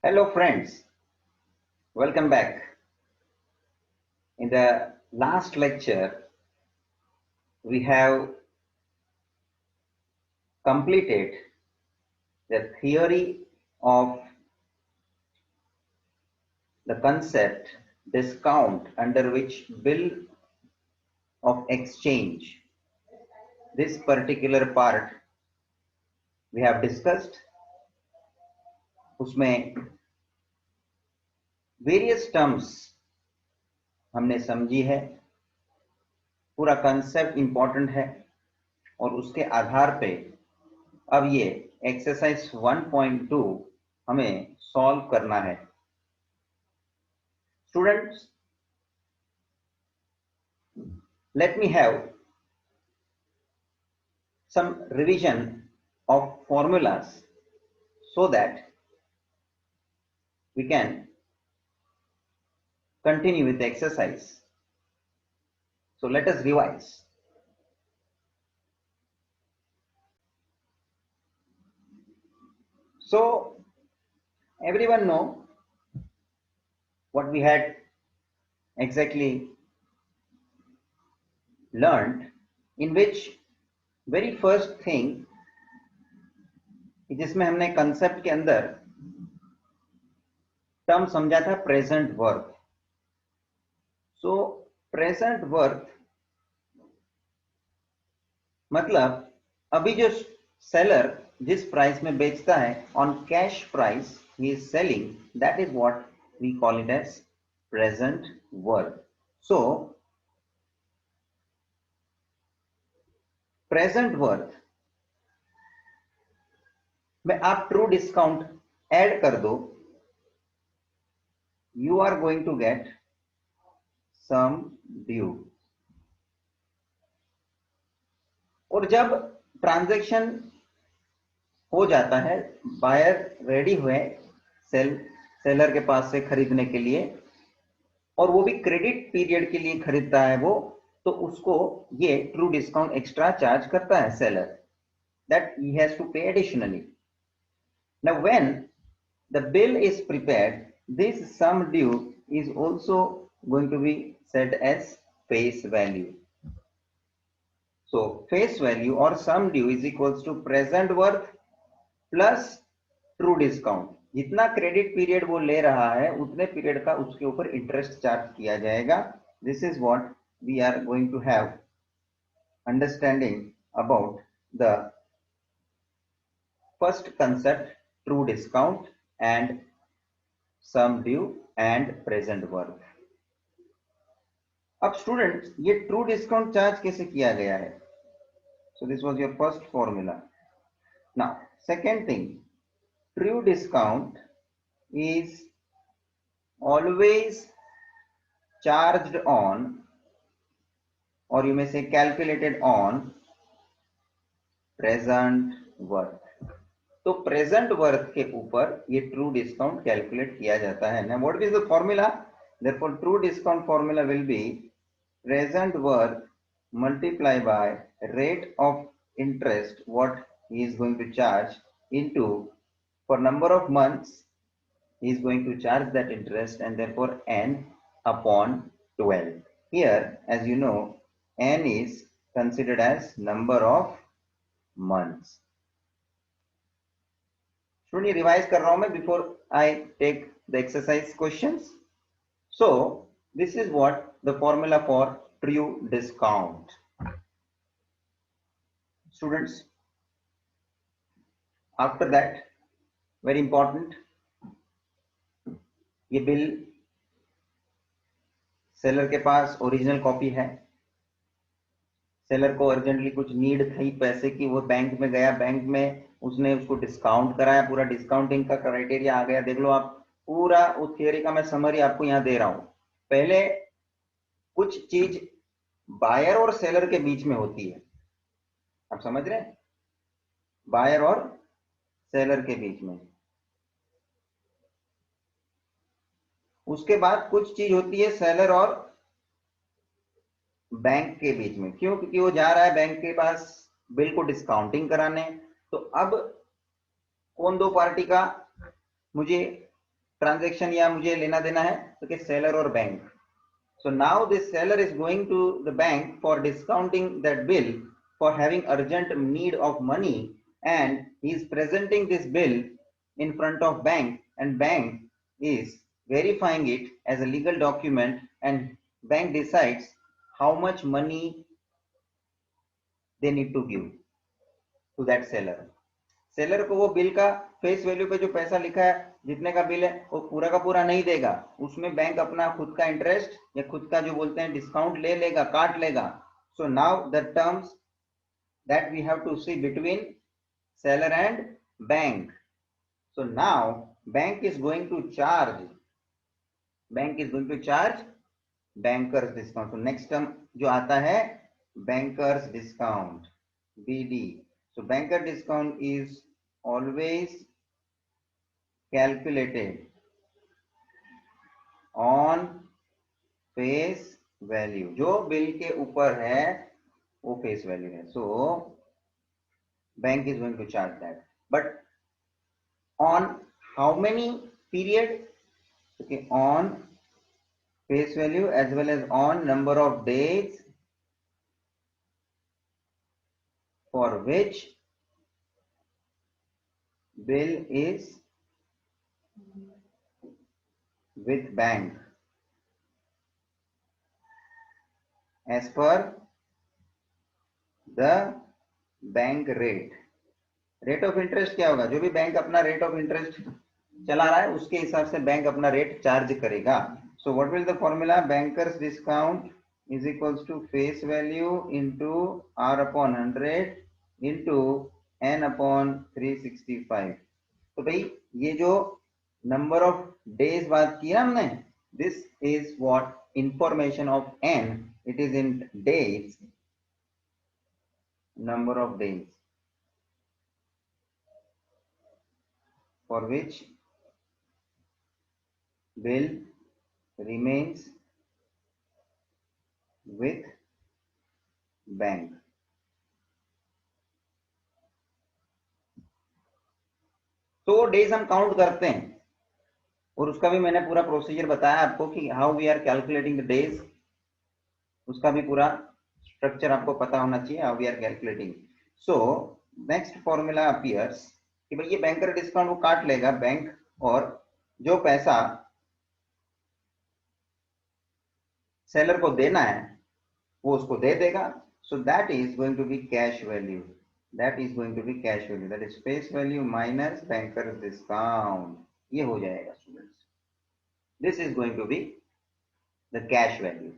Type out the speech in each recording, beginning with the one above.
Hello friends, welcome back. In the last lecture, we have completed the theory of the concept discount under which bill of exchange. This particular part we have discussed. उसमें various terms हमने समझी है, पूरा concept important है और उसके आधार पे अब ये एक्सरसाइज 1.2 हमें सॉल्व करना है. Students, let me have some revision of formulas so that we can continue with the exercise. So let us revise. So everyone know what we had exactly learned, in which very first thing जिसमें हमने concept के अंदर term समझा था present worth. So present worth मतलब अभी जो seller जिस प्राइस में बेचता है ऑन कैश प्राइस ही is selling, that is what we call it as present worth. So present worth में आप ट्रू डिस्काउंट ऐड कर दो, you are going to get some due. और जब ट्रांजैक्शन हो जाता है, बायर रेडी हुए सेलर के पास से खरीदने के लिए और वो भी क्रेडिट पीरियड के लिए खरीदता है वो, तो उसको ये ट्रू डिस्काउंट एक्स्ट्रा चार्ज करता है seller, that he has to pay additionally. Now when the bill is prepared, this sum due is also going to be set as face value. So face value or sum due is equals to present worth plus true discount. जितना credit period वो ले रहा है उतने period का उसके ऊपर interest charge किया जाएगा. This is what we are going to have understanding about the first concept, true discount and sum due and present worth. अब स्टूडेंट्स ये ट्रू डिस्काउंट चार्ज कैसे किया गया है? So this was your first formula. Now second thing, true discount is always charged on और you may से calculated on present worth. तो present worth के ऊपर ये ट्रू डिस्काउंट कैलकुलेट किया जाता है ना. What is the formula? Therefore true discount formula will be present worth multiplied by rate of interest what he is going to charge into, for number of months he is going to charge that interest, and therefore n upon 12. Here, as you know, n is considered as number of months. Student revise कर रहा हूं मैं before I take the exercise questions. So this is what the formula for true discount. Students, after that, very important, ये bill seller के पास original copy है. Seller को urgently कुछ need थी पैसे की, वो बैंक में गया, बैंक में उसने उसको डिस्काउंट कराया, पूरा डिस्काउंटिंग का क्राइटेरिया आ गया. देख लो आप, पूरा उस थियरी का मैं समरी आपको यहां दे रहा हूं. पहले कुछ चीज बायर और सेलर के बीच में होती है, आप समझ रहे हैं, बायर और सेलर के बीच में. उसके बाद कुछ चीज होती है सेलर और बैंक के बीच में. क्यों? क्योंकि वो जा रहा है बैंक के पास बिल को डिस्काउंटिंग कराने. तो अब कौन दो पार्टी का मुझे ट्रांजेक्शन या मुझे लेना देना है, तो कि सेलर और bank. So now this seller is going to the bank for discounting that bill for having urgent need of money, and he is presenting this bill in front of bank, and bank is verifying it as a legal document, and bank decides how much money they need to give to that seller. Seller को वो bill का face value पे जो पैसा लिखा है, जितने का बिल है, वो पूरा का पूरा नहीं देगा. उसमें बैंक अपना खुद का इंटरेस्ट या खुद का जो बोलते हैं डिस्काउंट ले लेगा, काट लेगा. So now the terms that we have to see between seller and bank. So now bank is going to charge bankers discount. So next term जो आता है bankers discount, BD. So banker discount is always calculated on face value. जो bill के ऊपर है वो face value है. So bank is going to charge that. But on how many period? Okay, on face value as well as on number of days for which bill is with bank as per the bank rate. Rate of interest क्या होगा? जो भी bank अपना rate of interest चला रहा है उसके हिसाब से बैंक अपना रेट चार्ज करेगा. So what will the formula? Bankers discount is equals to face value into R upon 100 into N upon 365. तो भाई ये जो नंबर ऑफ डेज बात की हमने, this is what information of N, it is in days, number of days for which bill remains with bank. तो days हम count करते हैं और उसका भी मैंने पूरा प्रोसीजर बताया आपको कि how we are calculating the days. उसका भी पूरा स्ट्रक्चर आपको पता होना चाहिए, how we are calculating. So next formula appears कि भाई ये बैंकर डिस्काउंट वो काट लेगा बैंक, और जो पैसा सेलर को देना है वो उसको दे देगा. So that is going to be cash value. That is going to be cash value. That is face value minus banker discount. ये हो जाएगा students. This is going to be the cash value.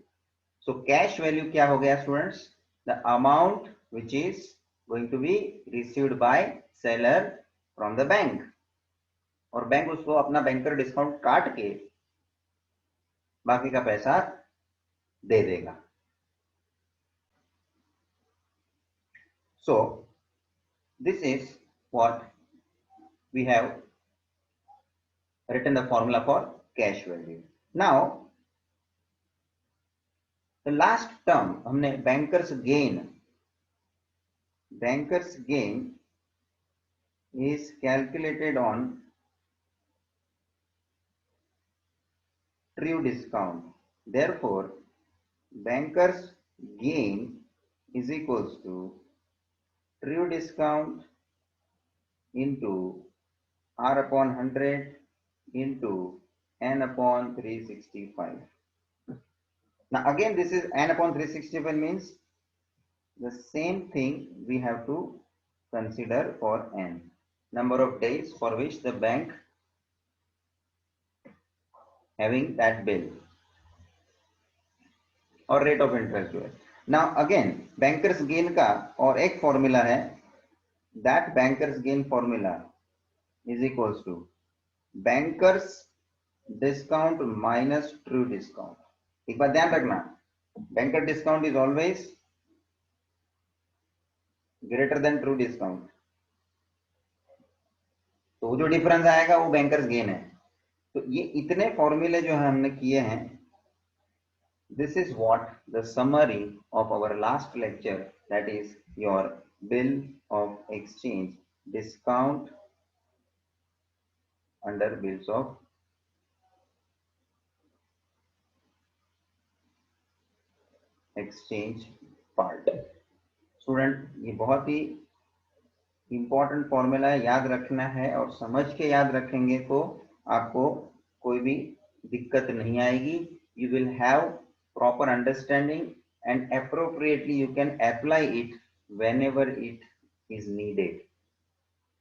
So cash value क्या हो गया students? The amount which is going to be received by seller from the bank, और bank उसको अपना banker discount काट के बाकी का पैसा दे देगा. So this is what we have written the formula for cash value. Now the last term हमने bankers gain. Bankers gain is calculated on true discount. Therefore bankers gain is equals to true discount into r upon 100 into n upon 365. Now again this is n upon 365 means the same thing we have to consider for n, number of days for which the bank having that bill, और rate of interest जो है. Now again bankers gain का और एक formula है, that bankers gain formula is equals to bankers discount minus true discount. एक बात ध्यान रखना, banker discount is always greater than true discount. तो जो डिफरेंस आएगा वो बैंकर्स गेन है. तो ये इतने फॉर्मूले जो हमने किए हैं, this is what the summary of our last lecture, that is your bill of exchange discount under bills of exchange part. Student ये बहुत ही इंपॉर्टेंट फॉर्मूला है, याद रखना है, और समझ के याद रखेंगे तो आपको कोई भी दिक्कत नहीं आएगी। You will have proper understanding and appropriately you can apply it when ever it is needed.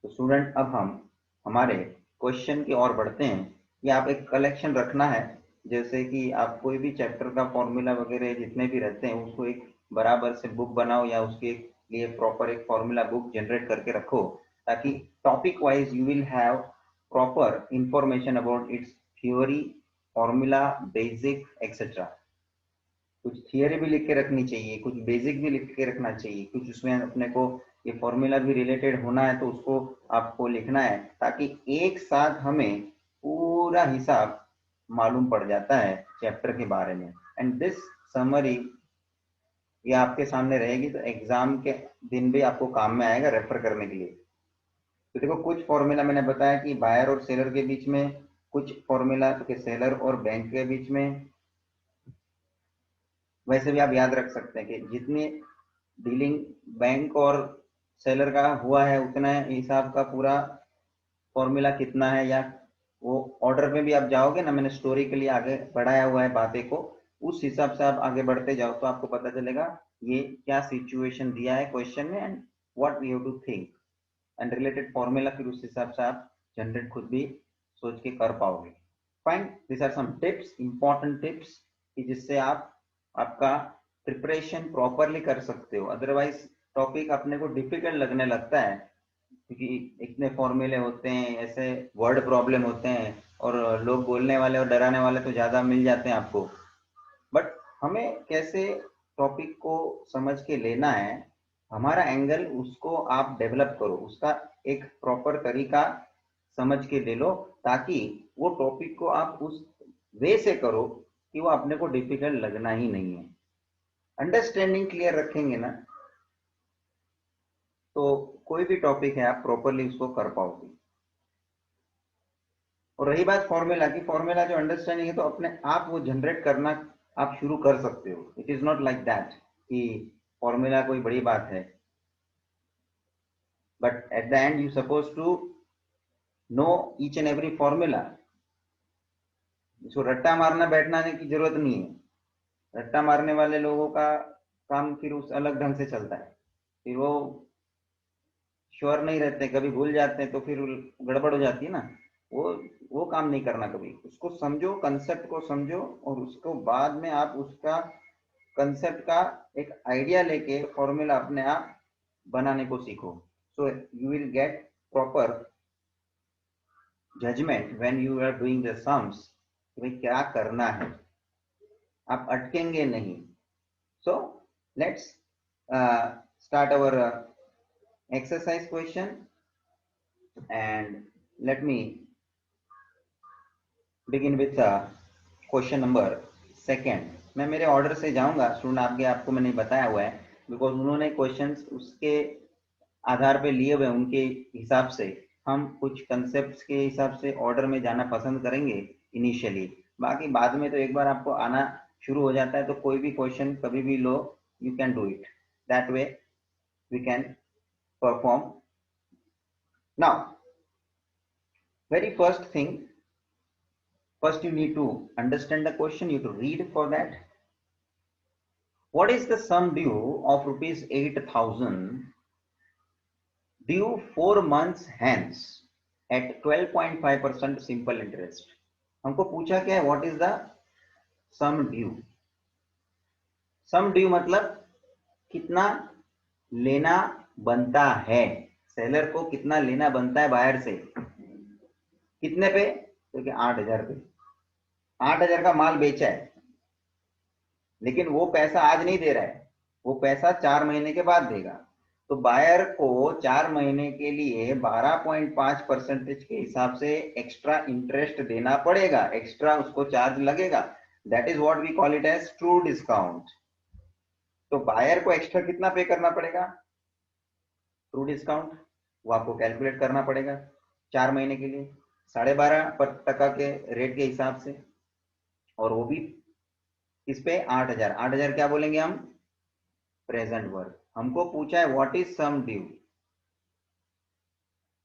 तो स्टूडेंट अब हम हमारे क्वेश्चन की ओर बढ़ते हैं। ये आप एक कलेक्शन रखना है, जैसे कि आप कोई भी चैप्टर का फॉर्मूला वगैरह जितने भी रहते हैं उसको एक बराबर से बुक बनाओ, या उसके लिए प्रॉपर एक फॉर्मूला बुक जनरेट करके रखो, ताकि topic wise you will have proper information about it's theory, formula, basic etcetera. कुछ थियरी भी लिख के रखनी चाहिए, कुछ बेसिक भी लिख के रखना चाहिए, कुछ उसमें अपने को ये फॉर्मूला भी रिलेटेड होना है तो उसको आपको लिखना है, ताकि एक साथ हमें पूरा हिसाब मालूम पड़ जाता है चैप्टर के बारे में। एंड दिस समरी ये आपके सामने रहेगी तो एग्जाम के दिन भी आपको काम में आएगा रेफर करने के लिए। तो देखो कुछ फॉर्मूला मैंने बताया कि बायर और सेलर के बीच में, कुछ फॉर्मूला के सेलर और बैंक के बीच में। वैसे भी आप याद रख सकते हैं कि जितनी डीलिंग बैंक और सेलर का हुआ है उतना हिसाब का पूरा फॉर्मूला कितना है, या वो ऑर्डर में भी आप जाओगे ना, मैंने स्टोरी के लिए आगे बढ़ाया हुआ है बातें को, उस हिसाब से आप आगे बढ़ते जाओ तो आपको पता चलेगा ये क्या सिचुएशन दिया है क्वेश्चन में and what we have to think and related formula, फिर उस हिसाब से आप जनरेट खुद भी सोच के कर पाओगे। Fine, this are some tips, important tips कि जिससे आप आपका प्रिपरेशन प्रॉपरली कर सकते हो। अदरवाइज टॉपिक अपने को डिफिकल्ट लगने लगता है क्योंकि इतने फॉर्मूले होते हैं, ऐसे वर्ड प्रॉब्लम होते हैं, और लोग बोलने वाले और डराने वाले तो ज्यादा मिल जाते हैं आपको। बट हमें कैसे टॉपिक को समझ के लेना है, हमारा एंगल, उसको आप डेवलप करो, उसका एक प्रॉपर तरीका समझ के ले लो, ताकि वो टॉपिक को आप उस वे से करो कि वो अपने को डिफिकल्ट लगना ही नहीं है। अंडरस्टैंडिंग क्लियर रखेंगे ना तो कोई भी टॉपिक है आप प्रॉपरली उसको कर पाओगे। और रही बात फॉर्मूला की, फॉर्मूला जो अंडरस्टैंडिंग है तो अपने आप वो जनरेट करना आप शुरू कर सकते हो। It is not like that कि फॉर्मूला कोई बड़ी बात है, but at the end you suppose to know each and every formula. इसको रट्टा मारना बैठना की जरूरत नहीं है। रट्टा मारने वाले लोगों का काम फिर उस अलग ढंग से चलता है, फिर वो श्योर नहीं रहते, कभी भूल जाते हैं तो फिर गड़बड़ हो जाती है ना। वो वो काम नहीं करना, कभी उसको समझो, कंसेप्ट को समझो, और उसको बाद में आप उसका कंसेप्ट का एक आइडिया लेके फॉर्मूला अपने आप बनाने को सीखो। So you will get proper judgement when you are doing the sums कि भाई क्या करना है, आप अटकेंगे नहीं। So let's start our exercise question, and let me begin with question number second. मैं मेरे ऑर्डर से जाऊंगा स्टूडेंट, आगे आपको मैंने बताया हुआ है, बिकॉज उन्होंने क्वेश्चंस उसके आधार पे लिए हुए, उनके हिसाब से हम कुछ कंसेप्ट के हिसाब से ऑर्डर में जाना पसंद करेंगे इनिशियली। बाकी बाद में तो एक बार आपको आना शुरू हो जाता है तो कोई भी क्वेश्चन कभी भी लो, you can do it that way, we can perform. Now very first thing, first you need to understand the question, you have to read for that. What is the sum due of rupees 8,000 due 4 months hence at 12.5% simple interest? हमको पूछा क्या है, what is the sum due? sum due मतलब कितना लेना बनता है, seller को कितना लेना बनता है बायर से, कितने पे, तो कि 8,000 पे। 8,000 का माल बेचा है, लेकिन वो पैसा आज नहीं दे रहा है, वो पैसा 4 महीने के बाद देगा। तो बायर को 4 महीने के लिए 12.5% के हिसाब से एक्स्ट्रा इंटरेस्ट देना पड़ेगा, एक्स्ट्रा उसको चार्ज लगेगा। That is what we call it as true discount. तो बायर को एक्स्ट्रा कितना पे करना पड़ेगा ट्रू डिस्काउंट, वो आपको कैलकुलेट करना पड़ेगा 4 महीने के लिए 12.5% के रेट के हिसाब से, और वो भी इस पे 8,000, 8,000 क्या बोलेंगे हम? Present work. हमको पूछा है व्हाट इज सम ड्यू,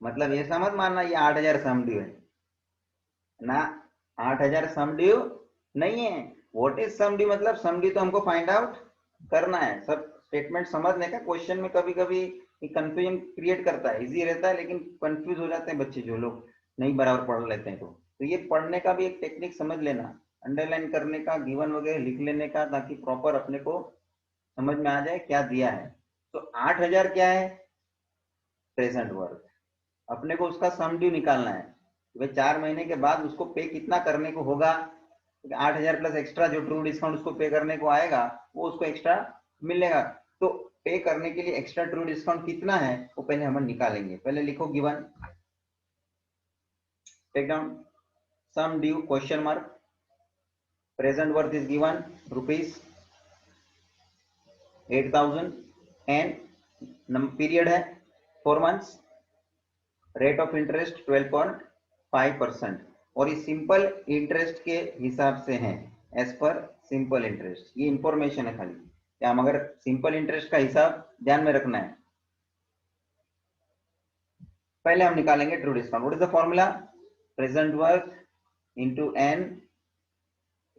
मतलब ये समझ मानना ये 8,000 सम ड्यू है ना, 8,000 सम ड्यू नहीं है। व्हाट इज सम ड्यू मतलब सम ड्यू तो हमको फाइंड आउट करना है। सब स्टेटमेंट समझने का, क्वेश्चन में कभी कभी कंफ्यूजन क्रिएट करता है, इजी रहता है लेकिन कंफ्यूज हो जाते हैं बच्चे जो लोग नहीं बराबर पढ़ लेते हैं। तो ये पढ़ने का भी एक टेक्निक समझ लेना, अंडरलाइन करने का, गिवन वगैरह लिख लेने का, ताकि प्रॉपर अपने को समझ में आ जाए क्या दिया है। तो 8,000 क्या है? Present work. अपने को उसका सम ड्यू निकालना है, वे 4 महीने के बाद उसको पे कितना करने को होगा। 8,000 प्लस एक्स्ट्रा जो ट्रू डिस्काउंट उसको पे करने को आएगा वो उसको एक्स्ट्रा मिलेगा। तो पे करने के लिए एक्स्ट्रा ट्रू डिस्काउंट कितना है वो पहले हम निकालेंगे। पहले लिखो given, take down sum due question mark, present worth is given rupees 8,000 and period है 4 मंथ्स, रेट ऑफ इंटरेस्ट 12.5% और ये सिंपल इंटरेस्ट के हिसाब से है, एज पर सिंपल इंटरेस्ट। ये इंफॉर्मेशन है खाली, क्या हम अगर सिंपल इंटरेस्ट का हिसाब ध्यान में रखना है। पहले हम निकालेंगे true discount. What is the formula? Present worth into N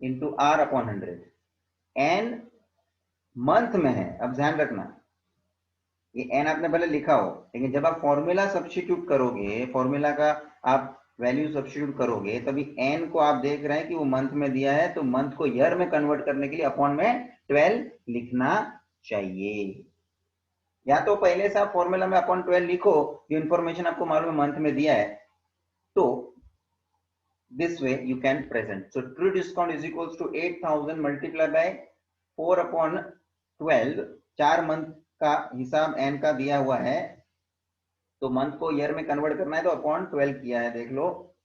into R upon 100। N month में है, अब ध्यान रखना ये एन आपने पहले लिखा हो, लेकिन जब आप फॉर्मूला सब्स्टिट्यूट करोगे, फॉर्मूला का आप वैल्यू सब्स्टिट्यूट करोगे, तभी एन को आप देख रहे हैं कि वो मंथ में दिया है, तो मंथ को ईयर में कन्वर्ट करने के लिए अपॉन में 12 लिखना चाहिए। या तो पहले से आप फॉर्मूला में अपॉन 12 लिखो, जो इन्फॉर्मेशन आपको मालूम है मंथ में दिया है, तो this way you can present. So true discount is equals to 8,000 multiplied by 4 upon 12। 4 month का हिसाब एन का दिया हुआ है, तो मंथ को ईयर में कन्वर्ट करना है तो अपॉन 12 किया है, देख लो,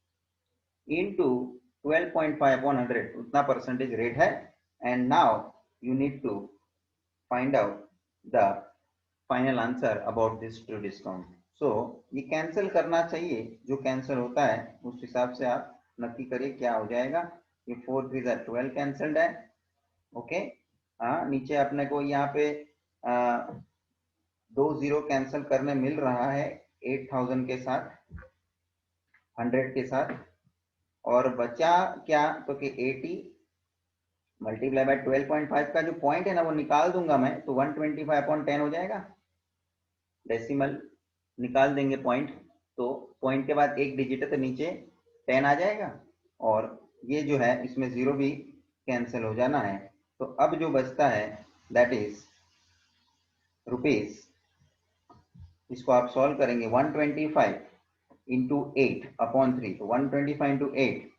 इनटू 12.5 अपॉन 100, उतना परसेंटेज रेट है। And now you need to find out the final answer about this true discount. So ये कैंसिल करना चाहिए, जो कैंसिल होता है उस हिसाब से आप नक्की करिए क्या हो जाएगा। ये 4 3 12 कैंसल्ड है। ओके, हाँ, नीचे अपने को यहाँ पे 2 0 कैंसिल करने मिल रहा है 8,000 के साथ, 100 के साथ, और बचा क्या तो कि 80 मल्टीप्लाई बाय 12.5 का जो पॉइंट है ना वो निकाल दूंगा मैं, तो 125/10 हो जाएगा। डेसिमल निकाल देंगे पॉइंट, तो पॉइंट के बाद एक डिजिट है तो नीचे 10 आ जाएगा, और ये जो है इसमें 0 भी कैंसिल हो जाना है। तो अब जो बचता है दैट इज रुपीज, इसको आप सॉल्व करेंगे 125 इंटू 8 अपॉन 3, तो 125 इंटू 8,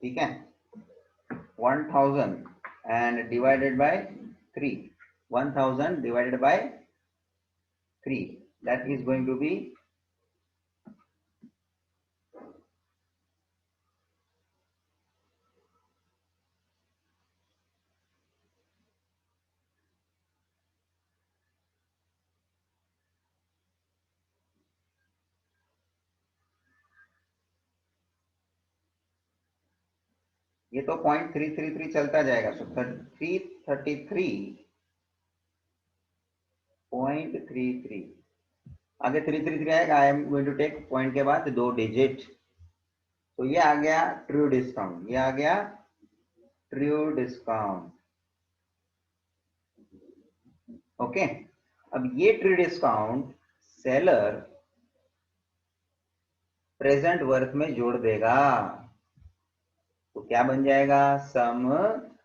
ठीक है, 1000 and divided by 3, 1000 divided by 3, that is going to be ये तो 0.333 चलता जाएगा, सो 333.33 आगे 333 आएगा। I am going to take point के बाद 2 डिजिट, तो ये आ गया ट्रू डिस्काउंट, ये आ गया ट्रू डिस्काउंट। ओके, अब ये true discount seller present worth में जोड़ देगा, तो क्या बन जाएगा? Sum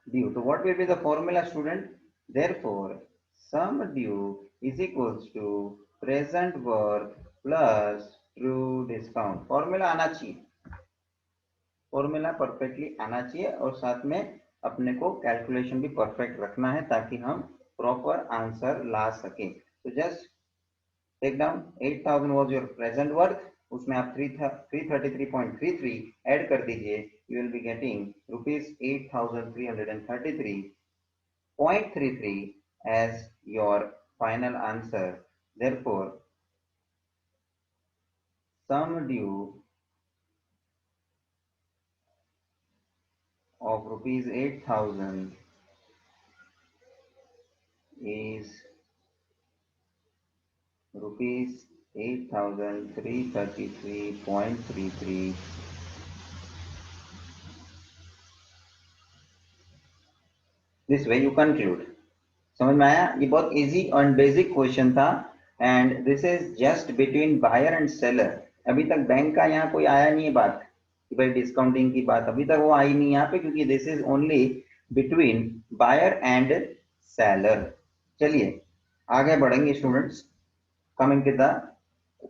due. तो what will be the formula student? Therefore sum due is equals to present worth plus true discount. Formula आना चाहिए, फॉर्मूला परफेक्टली आना चाहिए, और साथ में अपने को कैलकुलेशन भी परफेक्ट रखना है ताकि हम प्रॉपर आंसर ला सके। तो just take down 8,000 was your present worth, उसमें आप 333.33 ऐड कर दीजिए, you will be getting rupees 8,333.33 as your final answer. Therefore sum due of rupees 8,000 is rupees 8,333.33. This way you conclude. समझ में आया? ये बहुत इजी और बेसिक क्वेश्चन था and this is just between buyer and seller. अभी तक bank का यहाँ कोई आया नहीं है बात कि भाई डिस्काउंटिंग की बात, अभी तक वो आई नहीं यहाँ पे, क्योंकि this is only between buyer and seller. चलिए आगे बढ़ेंगे students. Coming to the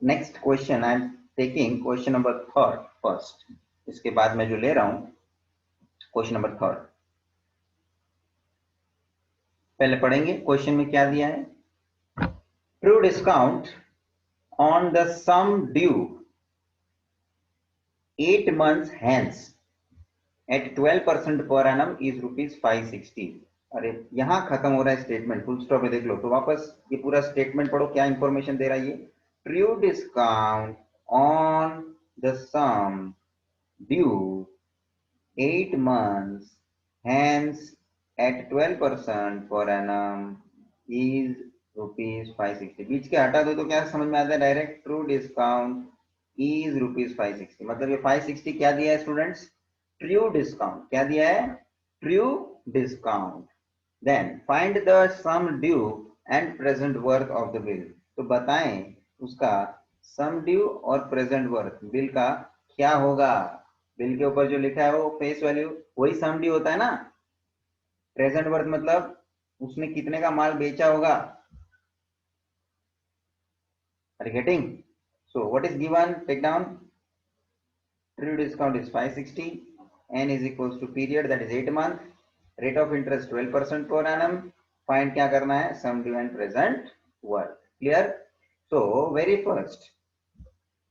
next question, I am taking question number third first. इसके बाद मैं जो ले रहा हूं क्वेश्चन नंबर थर्ड. पहले पढ़ेंगे क्वेश्चन में क्या दिया है. True discount on the sum due 8 months hence at 12% per annum is rupees 560. अरे यहां खत्म हो रहा है स्टेटमेंट, फुल स्टॉप पे देख लो. तो वापस ये पूरा स्टेटमेंट पढ़ो, क्या इंफॉर्मेशन दे रहा है ये. True discount on the sum due 8 months hence at 12% per annum is rupees 560. बीच के हटा दो तो क्या समझ में आता है direct. True discount is rupees 560. मतलब ये 560 क्या दिया है स्टूडेंट्स. True discount. क्या दिया है. True discount. Then find the sum due and present worth of the bill. तो बताएं उसका सम ड्यू और प्रेजेंट वर्थ बिल का क्या होगा. बिल के ऊपर जो लिखा है वो फेस वैल्यू, वही सम ड्यू होता है ना. प्रेजेंट वर्थ मतलब उसने कितने का माल बेचा होगा. Are you getting. So what is given? Take down. True discount is 560. N is equals to period, that is 8 months. Rate of interest 12% per annum. Find क्या करना है. Sum due and present worth. Clear? So very first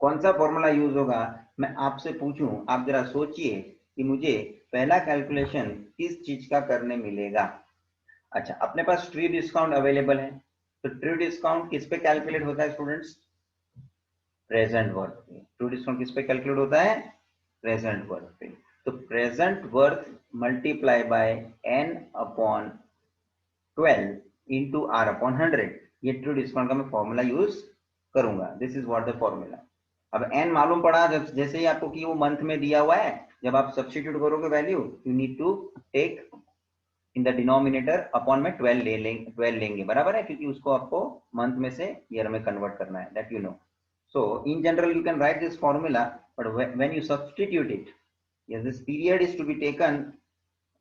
कौन सा formula use होगा. मैं आपसे पूछूं, आप जरा सोचिए कि मुझे पहला कैलकुलेशन किस चीज का करने मिलेगा. अच्छा, अपने पास ट्रू डिस्काउंट अवेलेबल है, तो ट्रू डिस्काउंट किस पे कैलकुलेट होता है स्टूडेंट्स. प्रेजेंट वर्थ पे. ट्रू डिस्काउंट किस पे कैलकुलेट होता है. प्रेजेंट वर्थ पे. तो present worth multiply by n upon 12 into r upon 100. ये ट्रू डिस्काउंट का मैं फॉर्मूला यूज करूंगा. This is what the formula. अब n मालूम पड़ा जब जैसे ही आपको कि वो मंथ में दिया हुआ है, जब आप सब्स्टिट्यूट करोगे value, you need to take in the denominator upon में 12 लेंगे, बराबर है, क्योंकि उसको आपको मंथ में से ईयर में कन्वर्ट करना है. That you know. So in general you can write this formula, but when you substitute it, yes, this period is to be taken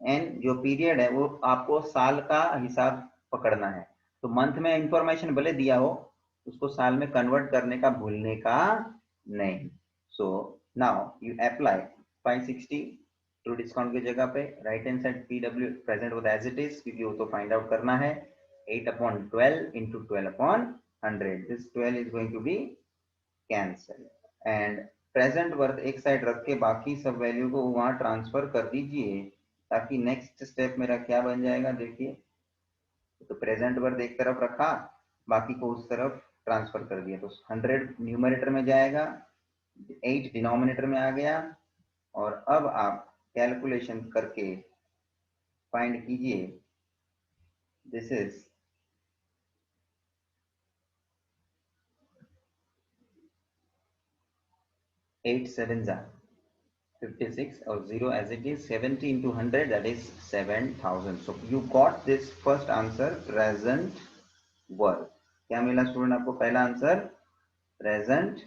and जो period है वो आपको साल का हिसाब पकड़ना है. तो मंथ में इंफॉर्मेशन भले दिया हो, उसको साल में कन्वर्ट करने का भूलने का नहीं. So now you apply 560 true discount की जगह पे. Right hand side PW present worth as it is, क्योंकि वो तो फाइंड आउट करना है. 8 upon 12 into 12 upon 100. This 12 is going to be cancel and present worth एक साइड रख के बाकी सब वैल्यू को वहां ट्रांसफर कर दीजिए, ताकि नेक्स्ट स्टेप मेरा क्या बन जाएगा. देखिए, तो प्रेजेंट वर्थ एक तरफ रखा, बाकी को उस तरफ ट्रांसफर कर दिया. तो 100 न्यूमरेटर में जाएगा, 8 डिनोमिनेटर में आ गया. और अब आप कैलकुलेशन करके फाइंड कीजिए. This is 8 7 56 or 0 as it is. 70 into 100, that is 7,000. So you got this first answer, present worth. क्या मिला स्टूडेंट आपको पहला आंसर. Present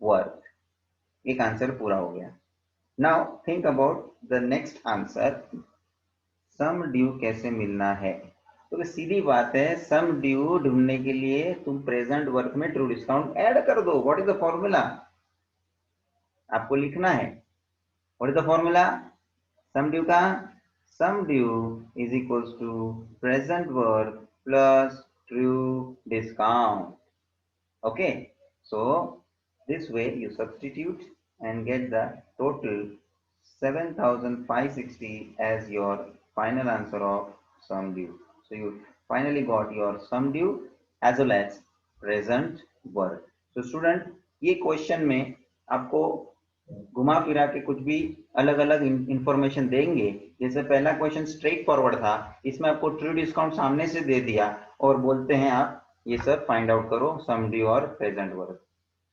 worth. एक आंसर पूरा हो गया. Now think about the next answer. Sum due कैसे मिलना है. तो सीधी बात है, सम ड्यू ढूंढने के लिए तुम प्रेजेंट वर्थ में ट्रू डिस्काउंट ऐड कर दो. What is the formula. आपको लिखना है. What is the formula. Sum due का sum due is equals to present worth plus true discount. Okay, so this way you substitute and get the total 7,560 as your final answer of sum due. So you finally got your sum due as well as present worth. So student, ये question में आपको घुमा फिरा के कुछ भी अलग अलग इंफॉर्मेशन देंगे। जैसे पहला क्वेश्चन स्ट्रेट फॉरवर्ड था, इसमें आपको ट्रू डिस्काउंट सामने से दे दिया और बोलते हैं आप ये सब फाइंड आउट करो, सम ड्यू और present worth.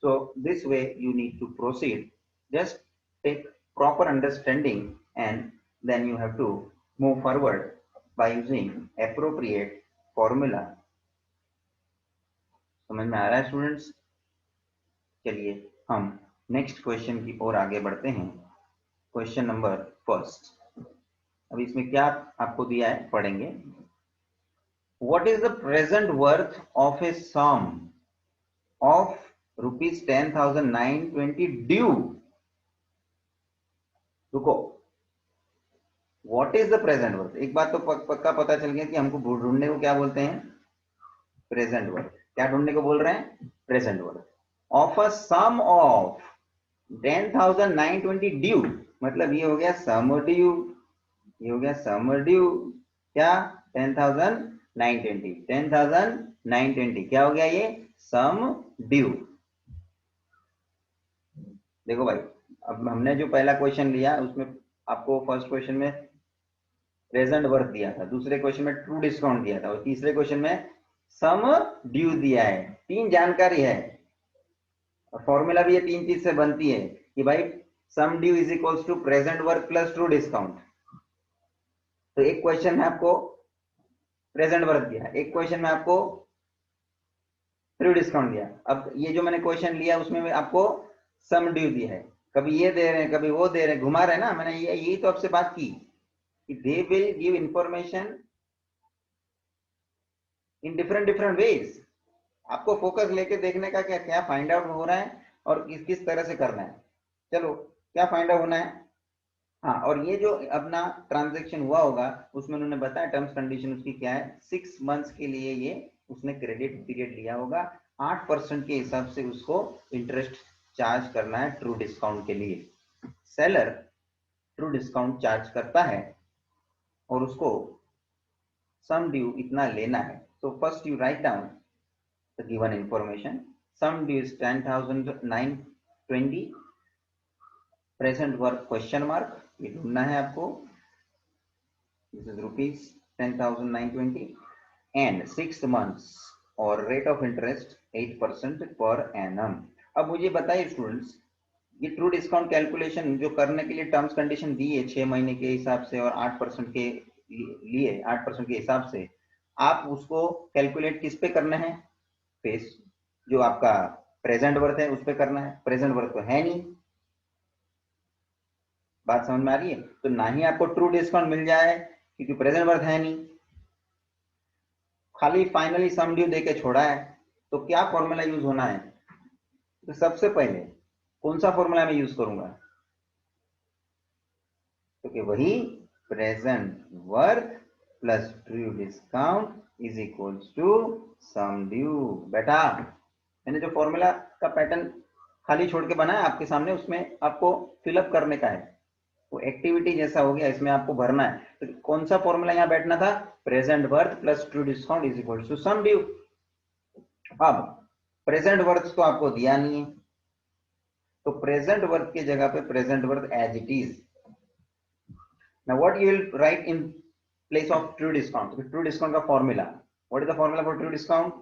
So this way you need to proceed. Just take proper understanding and then you have to move forward by using appropriate formula. समझ में आ रहा है स्टूडेंट्स? चलिए हम नेक्स्ट क्वेश्चन की ओर आगे बढ़ते हैं। Question number first. अब इसमें क्या आपको दिया है, पढ़ेंगे। What is the present worth of a sum of rupees 10,920 due? रुको, what is the present worth? एक बात तो पक्का पता चल गया कि हमको ढूंढने को क्या बोलते हैं, प्रेजेंट वर्थ। क्या ढूंढने को बोल रहे हैं? Present worth of a sum of 10,920 due, मतलब ये हो गया सम ड्यू, ये हो गया सम ड्यू। क्या? 10,920, 10,920 क्या हो गया? ये सम ड्यू। देखो भाई, अब हमने जो पहला क्वेश्चन लिया उसमें आपको फर्स्ट क्वेश्चन में प्रेजेंट वर्थ दिया था, दूसरे क्वेश्चन में ट्रू डिस्काउंट दिया था और तीसरे क्वेश्चन में सम ड्यू दिया है। तीन जानकारी है और फॉर्मूला भी ये तीन चीज से बनती है कि भाई sum due is equals to present worth plus true discount. तो एक क्वेश्चन में आपको प्रेजेंट वर्थ दिया, एक क्वेश्चन में आपको ट्रू डिस्काउंट दिया। अब ये जो मैंने क्वेश्चन लिया उसमें आपको सम ड्यू दिया है, कभी ये दे रहे हैं कभी वो दे रहे हैं, घुमा रहे हैं ना। मैंने यही तो आपसे बात की कि they will give information in different ways। आपको फोकस लेके देखने का क्या क्या फाइंड आउट हो रहा है और किस किस तरह से करना है। चलो, क्या फाइंड आउट होना है? हाँ, और ये जो अपना ट्रांजैक्शन हुआ होगा उसमें उन्होंने बताया टर्म्स कंडीशन उसकी क्या है। 6 मंथ्स के लिए ये उसने क्रेडिट पीरियड लिया होगा, 8% के हिसाब से उसको इंटरेस्ट चार्ज करना है ट्रू डिस्काउंट के लिए। सेलर ट्रू डिस्काउंट चार्ज करता है और उसको सम ड्यू इतना लेना है। So first you write down the given information. Sum due is 10,920, present worth question mark, ये ढूंढना है आपको। This is rupees 10,920 and 6 months और rate of interest 8% per annum। अब मुझे बताइए स्टूडेंट्स, ये ट्रू डिस्काउंट कैलकुलेशन जो करने के लिए टर्म्स कंडीशन दी है 6 महीने के हिसाब से और 8% के लिए 8% के हिसाब से, आप उसको कैलकुलेट किस पे करना है? फेस जो आपका प्रेजेंट वर्थ है उस पे करना है। प्रेजेंट वर्थ तो है नहीं, बात समझ में आ रही है? तो ना ही आपको ट्रू डिस्काउंट मिल जाए क्योंकि प्रेजेंट वर्थ है नहीं, खाली फाइनली सम ड्यू देके छोड़ा है। तो क्या फॉर्मूला यूज होना है? तो सबसे पहले कौन सा फॉर्मूला मैं यूज करूंगा? तो कि वही present worth plus true discount is equals to sum due. बेटा, मैंने जो फॉर्मूला का पैटर्न खाली छोड़ के बनाया आपके सामने, उसमें आपको फिलअप करने का है। वो एक्टिविटी जैसा हो गया, इसमें आपको भरना है। तो कौन सा फॉर्मूला यहाँ बैठना था? Present worth plus true discount is equals to sum due. अब प्रेजेंट वर्थ तो आपको दिया नहीं है, तो प्रेजेंट वर्थ की जगह पे present worth as it is. Now what you will write in place of true discount? True discount का formula. What is the formula for true discount?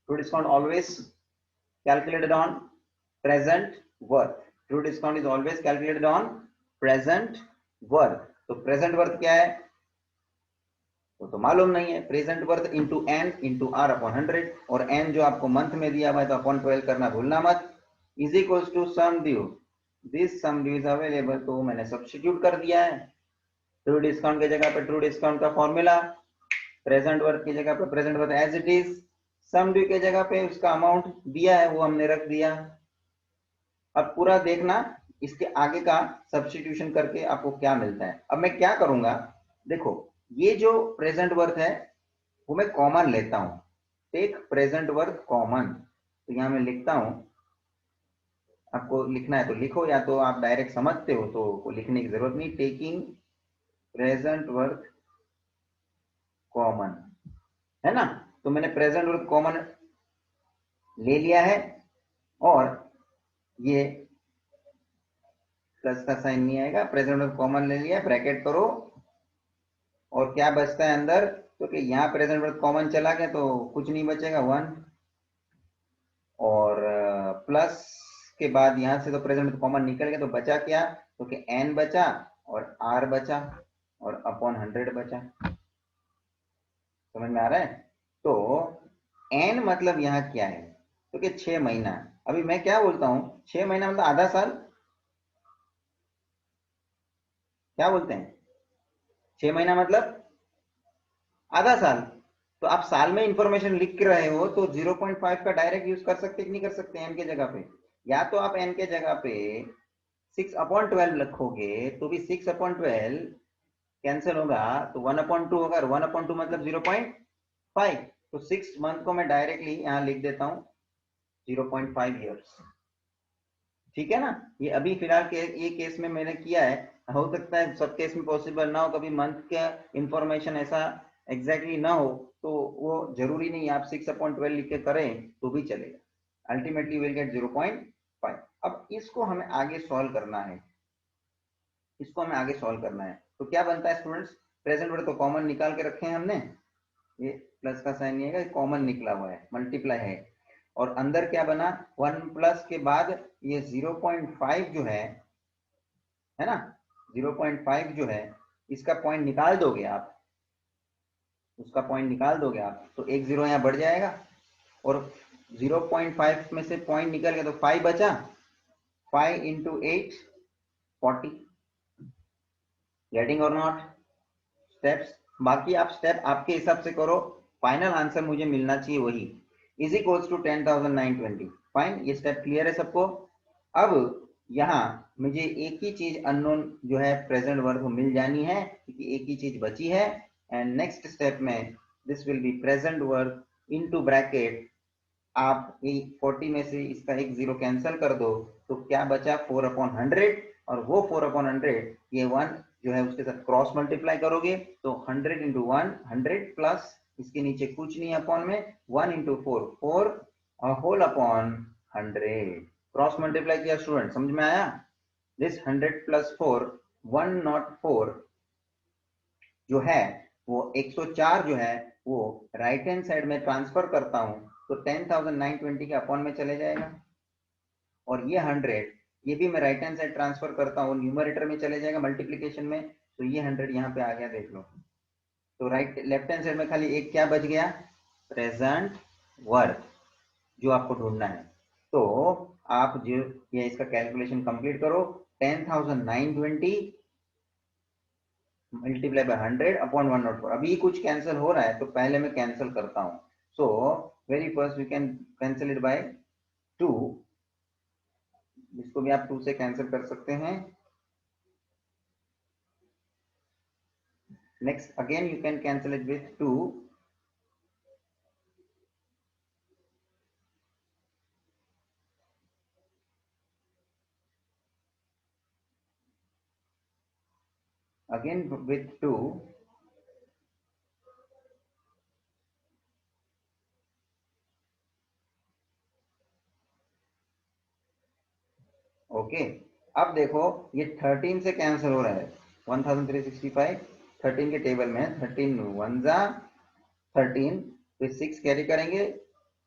True discount always calculated on present worth. True discount is always calculated on present worth. तो present worth क्या है? वो तो मालूम नहीं है। Present worth into N into R upon 100, और N जो आपको मंथ में दिया हुआ है तो अपॉन 12 करना भूलना मत, is equals to sum due. This sum due is available, तो मैंने सब्स्टिट्यूट कर दिया है। ट्रू डिस्काउंट की जगह पे ट्रू डिस्काउंट का फॉर्मूला, प्रेजेंट वर्थ की जगह पे present worth as it is, sum due की जगह पे उसका अमाउंट दिया है वो हमने रख दिया। अब पूरा देखना इसके आगे का सब्स्टिट्यूशन करके आपको क्या मिलता है। अब मैं क्या करूंगा, देखो ये जो प्रेजेंट वर्थ है वो मैं कॉमन लेता हूं। टेक प्रेजेंट वर्थ कॉमन, तो यहां मैं लिखता हूं, आपको लिखना है तो लिखो, या तो आप डायरेक्ट समझते हो तो लिखने की जरूरत नहीं। टेकिंग प्रेजेंट वर्थ कॉमन, है ना? तो मैंने प्रेजेंट वर्थ कॉमन ले लिया है और ये प्लस का साइन नहीं आएगा, प्रेजेंट वर्ब कॉमन ले लिया, ब्रैकेट करो और क्या बचता है अंदर, क्योंकि यहाँ प्रेजेंट वर्ब कॉमन चला गया तो कुछ नहीं बचेगा, 1 और प्लस के बाद यहाँ से तो प्रेजेंट कॉमन निकल गया तो बचा क्या, क्योंकि एन बचा और आर बचा और अपॉन 100 बचा। समझ में आ रहा है? तो एन मतलब यहाँ क्या है, क्योंकि 6 महीना, अभी मैं क्या बोलता हूँ 6 महीना मतलब आधा साल, क्या बोलते हैं 6 महीना मतलब आधा साल। तो आप साल में इंफॉर्मेशन लिख रहे हो तो 0.5 का डायरेक्ट यूज कर सकते कि नहीं कर सकते एन के जगह पे, या तो आप एन के जगह पे 6/12 रखोगे तो भी 6/12 कैंसिल होगा तो 1/2 होगा, और 1/2 मतलब 0.5, तो 6 मंथ को मैं डायरेक्टली यहाँ लिख देता हूँ 0.5 ईयर्स। ठीक है ना? ये अभी फिलहाल के ये केस में मैंने किया है, हो सकता है सब केस में पॉसिबल ना हो, कभी मंथ का इंफॉर्मेशन ऐसा एग्जैक्टली ना हो, तो वो जरूरी नहीं आप 6/12 लिख के करें तो भी चलेगा, अल्टीमेटली विल गेट 0.5। अब इसको हमें आगे सॉल्व करना है, इसको हमें आगे सॉल्व करना है, तो क्या बनता है स्टूडेंट्स, प्रेजेंट वर्ड तो कॉमन निकाल के रखे हैं हमने, ये प्लस का साइन नहीं है, कॉमन निकला हुआ है, मल्टीप्लाई है, और अंदर क्या बना 1 प्लस के बाद ये 0.5 जो है ना, 0.5 जो है इसका पॉइंट निकाल दोगे आप, उसका पॉइंट निकाल दोगे आप तो एक जीरो यहाँ बढ़ जाएगा, और 0.5 में से पॉइंट निकल गया तो 5 बचा, 5 इंटू 8 40, गेटिंग और नॉट स्टेप्स। बाकी आप स्टेप आपके हिसाब से करो, फाइनल आंसर मुझे मिलना चाहिए वही, इज इक्वल्स टू 10,920। फाइन, ये स्टेप क्लियर है सबको? अब यहाँ मुझे एक ही चीज अननोन जो है प्रेजेंट वर्ब मिल जानी है, क्योंकि एक ही चीज बची है, एंड नेक्स्ट स्टेप में this will be present verb into bracket, आप 40 में से इसका एक जीरो कैंसिल कर दो तो क्या बचा 4/100, और वो 4/100 ये 1 जो है उसके साथ क्रॉस मल्टीप्लाई करोगे तो 100 इंटू 1 100 प्लस इसके नीचे कुछ नहीं अपॉन में 1 into 4 4 whole upon 100, cross multiply किया स्टूडेंट, समझ में आया? दिस 100 प्लस 4 104 जो है वो 104 जो है वो राइट हैंड साइड में ट्रांसफर करता हूं तो 10,920 के अपॉन में चले जाएगा, और ये 100 ये भी मैं राइट हैंड साइड ट्रांसफर करता हूँ न्यूमरेटर में चले जाएगा मल्टीप्लीकेशन में, तो ये 100 यहाँ पे आ गया, देख लो। तो राइट लेफ्ट हैंड साइड में खाली एक क्या बच गया, प्रेजेंट वर्ब, जो आपको ढूंढना है। तो आप जो ये इसका कैलकुलेशन कंप्लीट करो, 10,920 मल्टीप्लाई बाय 100 अपॉन 104, अभी कुछ कैंसिल हो रहा है तो पहले मैं कैंसिल करता हूं, so very first we can cancel it by 2, इसको भी आप 2 से कैंसिल कर सकते हैं, next again you can cancel it with 2, again with 2, okay. अब देखो ये 13 से कैंसिल हो रहा है, 1365 13 के टेबल में 13 1 जा 13, फिर 6 कैरी करेंगे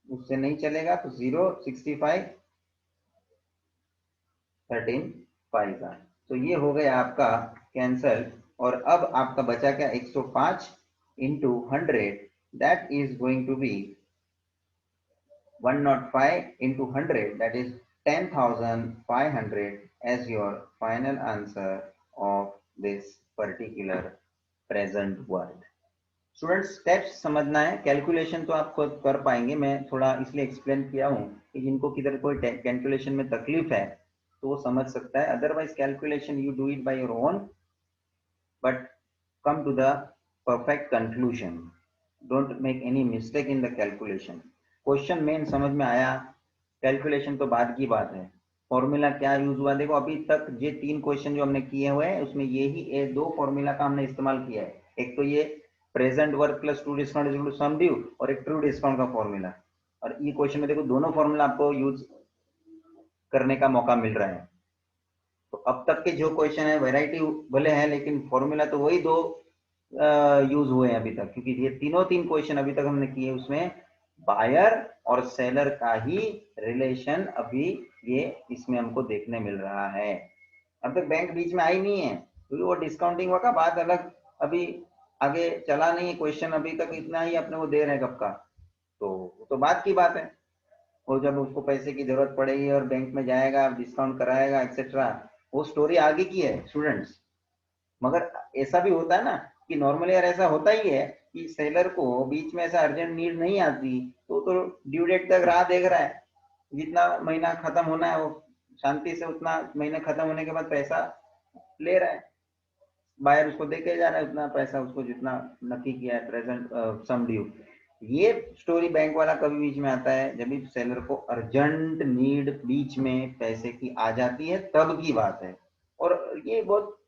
उससे नहीं चलेगा तो 0 65 13 5 का, तो ये हो गया आपका कैंसल, और अब आपका बचा क्या 105 into 100, that is going to be 105 into 100, that is 10,500 as your final answer of this particular present word. Students steps समझना है, कैलकुलेशन तो आप खुद कर पाएंगे, मैं थोड़ा इसलिए एक्सप्लेन किया हूँ कि जिनको किधर कोई कैलकुलेशन में तकलीफ है तो वो समझ सकता है, otherwise calculation you do it by your own but come to the perfect conclusion, don't make any mistake in the calculation। Question main समझ में आया, कैलकुलेशन तो बाद की बात है, फॉर्मूला क्या यूज हुआ, देखो अभी तक ये 3 क्वेश्चन जो हमने किए हुए हैं उसमें यही 2 फॉर्मूला का हमने इस्तेमाल किया है, एक तो ये present worth plus true discount is equal to sum due, और एक ट्रू डिस्काउंट का फॉर्मूला, और ये क्वेश्चन में देखो दोनों फॉर्मूला आपको यूज करने का मौका मिल रहा है। तो अब तक के जो क्वेश्चन है वैरायटी भले है, लेकिन फॉर्मूला तो वही दो यूज हुए हैं अभी तक, क्योंकि ये तीन क्वेश्चन अभी तक हमने किए, उसमें बायर और सेलर का ही रिलेशन अभी ये इसमें हमको देखने मिल रहा है। अब तक बैंक बीच में आई नहीं है, क्योंकि वो डिस्काउंटिंग का बात अलग अभी आगे चला नहीं है क्वेश्चन, अभी तक इतना ही अपने को दे रहे हैं कब का, तो बात की बात है। वो जब उसको पैसे की जरूरत पड़ेगी और बैंक में जाएगा, डिस्काउंट कराएगा एक्सेट्रा, वो स्टोरी आगे की है स्टूडेंट्स। मगर ऐसा भी होता है ना कि नॉर्मली यार ऐसा होता ही है कि सेलर को बीच में ऐसा अर्जेंट नीड नहीं आती, तो ड्यू डेट तक राह देख रहा है, जितना महीना खत्म होना है वो शांति से उतना महीने खत्म होने के बाद पैसा ले रहा है, बायर उसको दे के जा रहा है उतना पैसा, उसको जितना नक्की किया है प्रेजेंट सम ड्यू। ये स्टोरी बैंक वाला कभी बीच में आता है जब भी सेलर को अर्जेंट नीड बीच में पैसे की आ जाती है, तब की बात है। और ये बहुत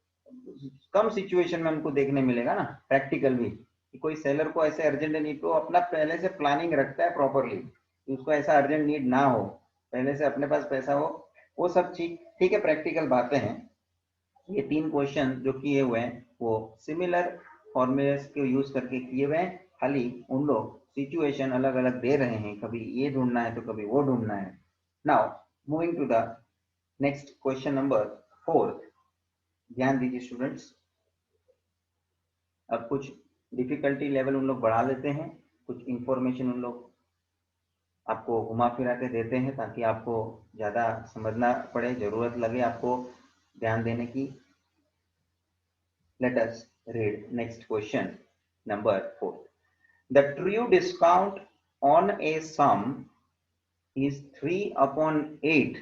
कम सिचुएशन में हमको देखने मिलेगा ना प्रैक्टिकल भी, कि कोई सेलर को ऐसे अर्जेंट नीड को अपना पहले से प्लानिंग रखता है प्रॉपरली, उसको ऐसा अर्जेंट नीड ना हो, पहले से अपने पास पैसा हो, वो सब चीज ठीक है, प्रैक्टिकल बातें हैं। ये 3 क्वेश्चन जो किए हुए हैं वो सिमिलर फॉर्मूलेस के यूज करके किए हुए हैं, खाली उन लोग सिचुएशन अलग अलग दे रहे हैं, कभी ये ढूंढना है तो कभी वो ढूंढना है। Now moving to the next question number 4। ध्यान दीजिए स्टूडेंट्स, अब कुछ डिफिकल्टी लेवल उन लोग बढ़ा देते हैं, कुछ इंफॉर्मेशन उन लोग आपको घुमा फिरा के देते हैं ताकि आपको ज्यादा समझना पड़े, जरूरत लगे आपको ध्यान देने की। Let us read next question number 4. The true discount on a sum is 3/8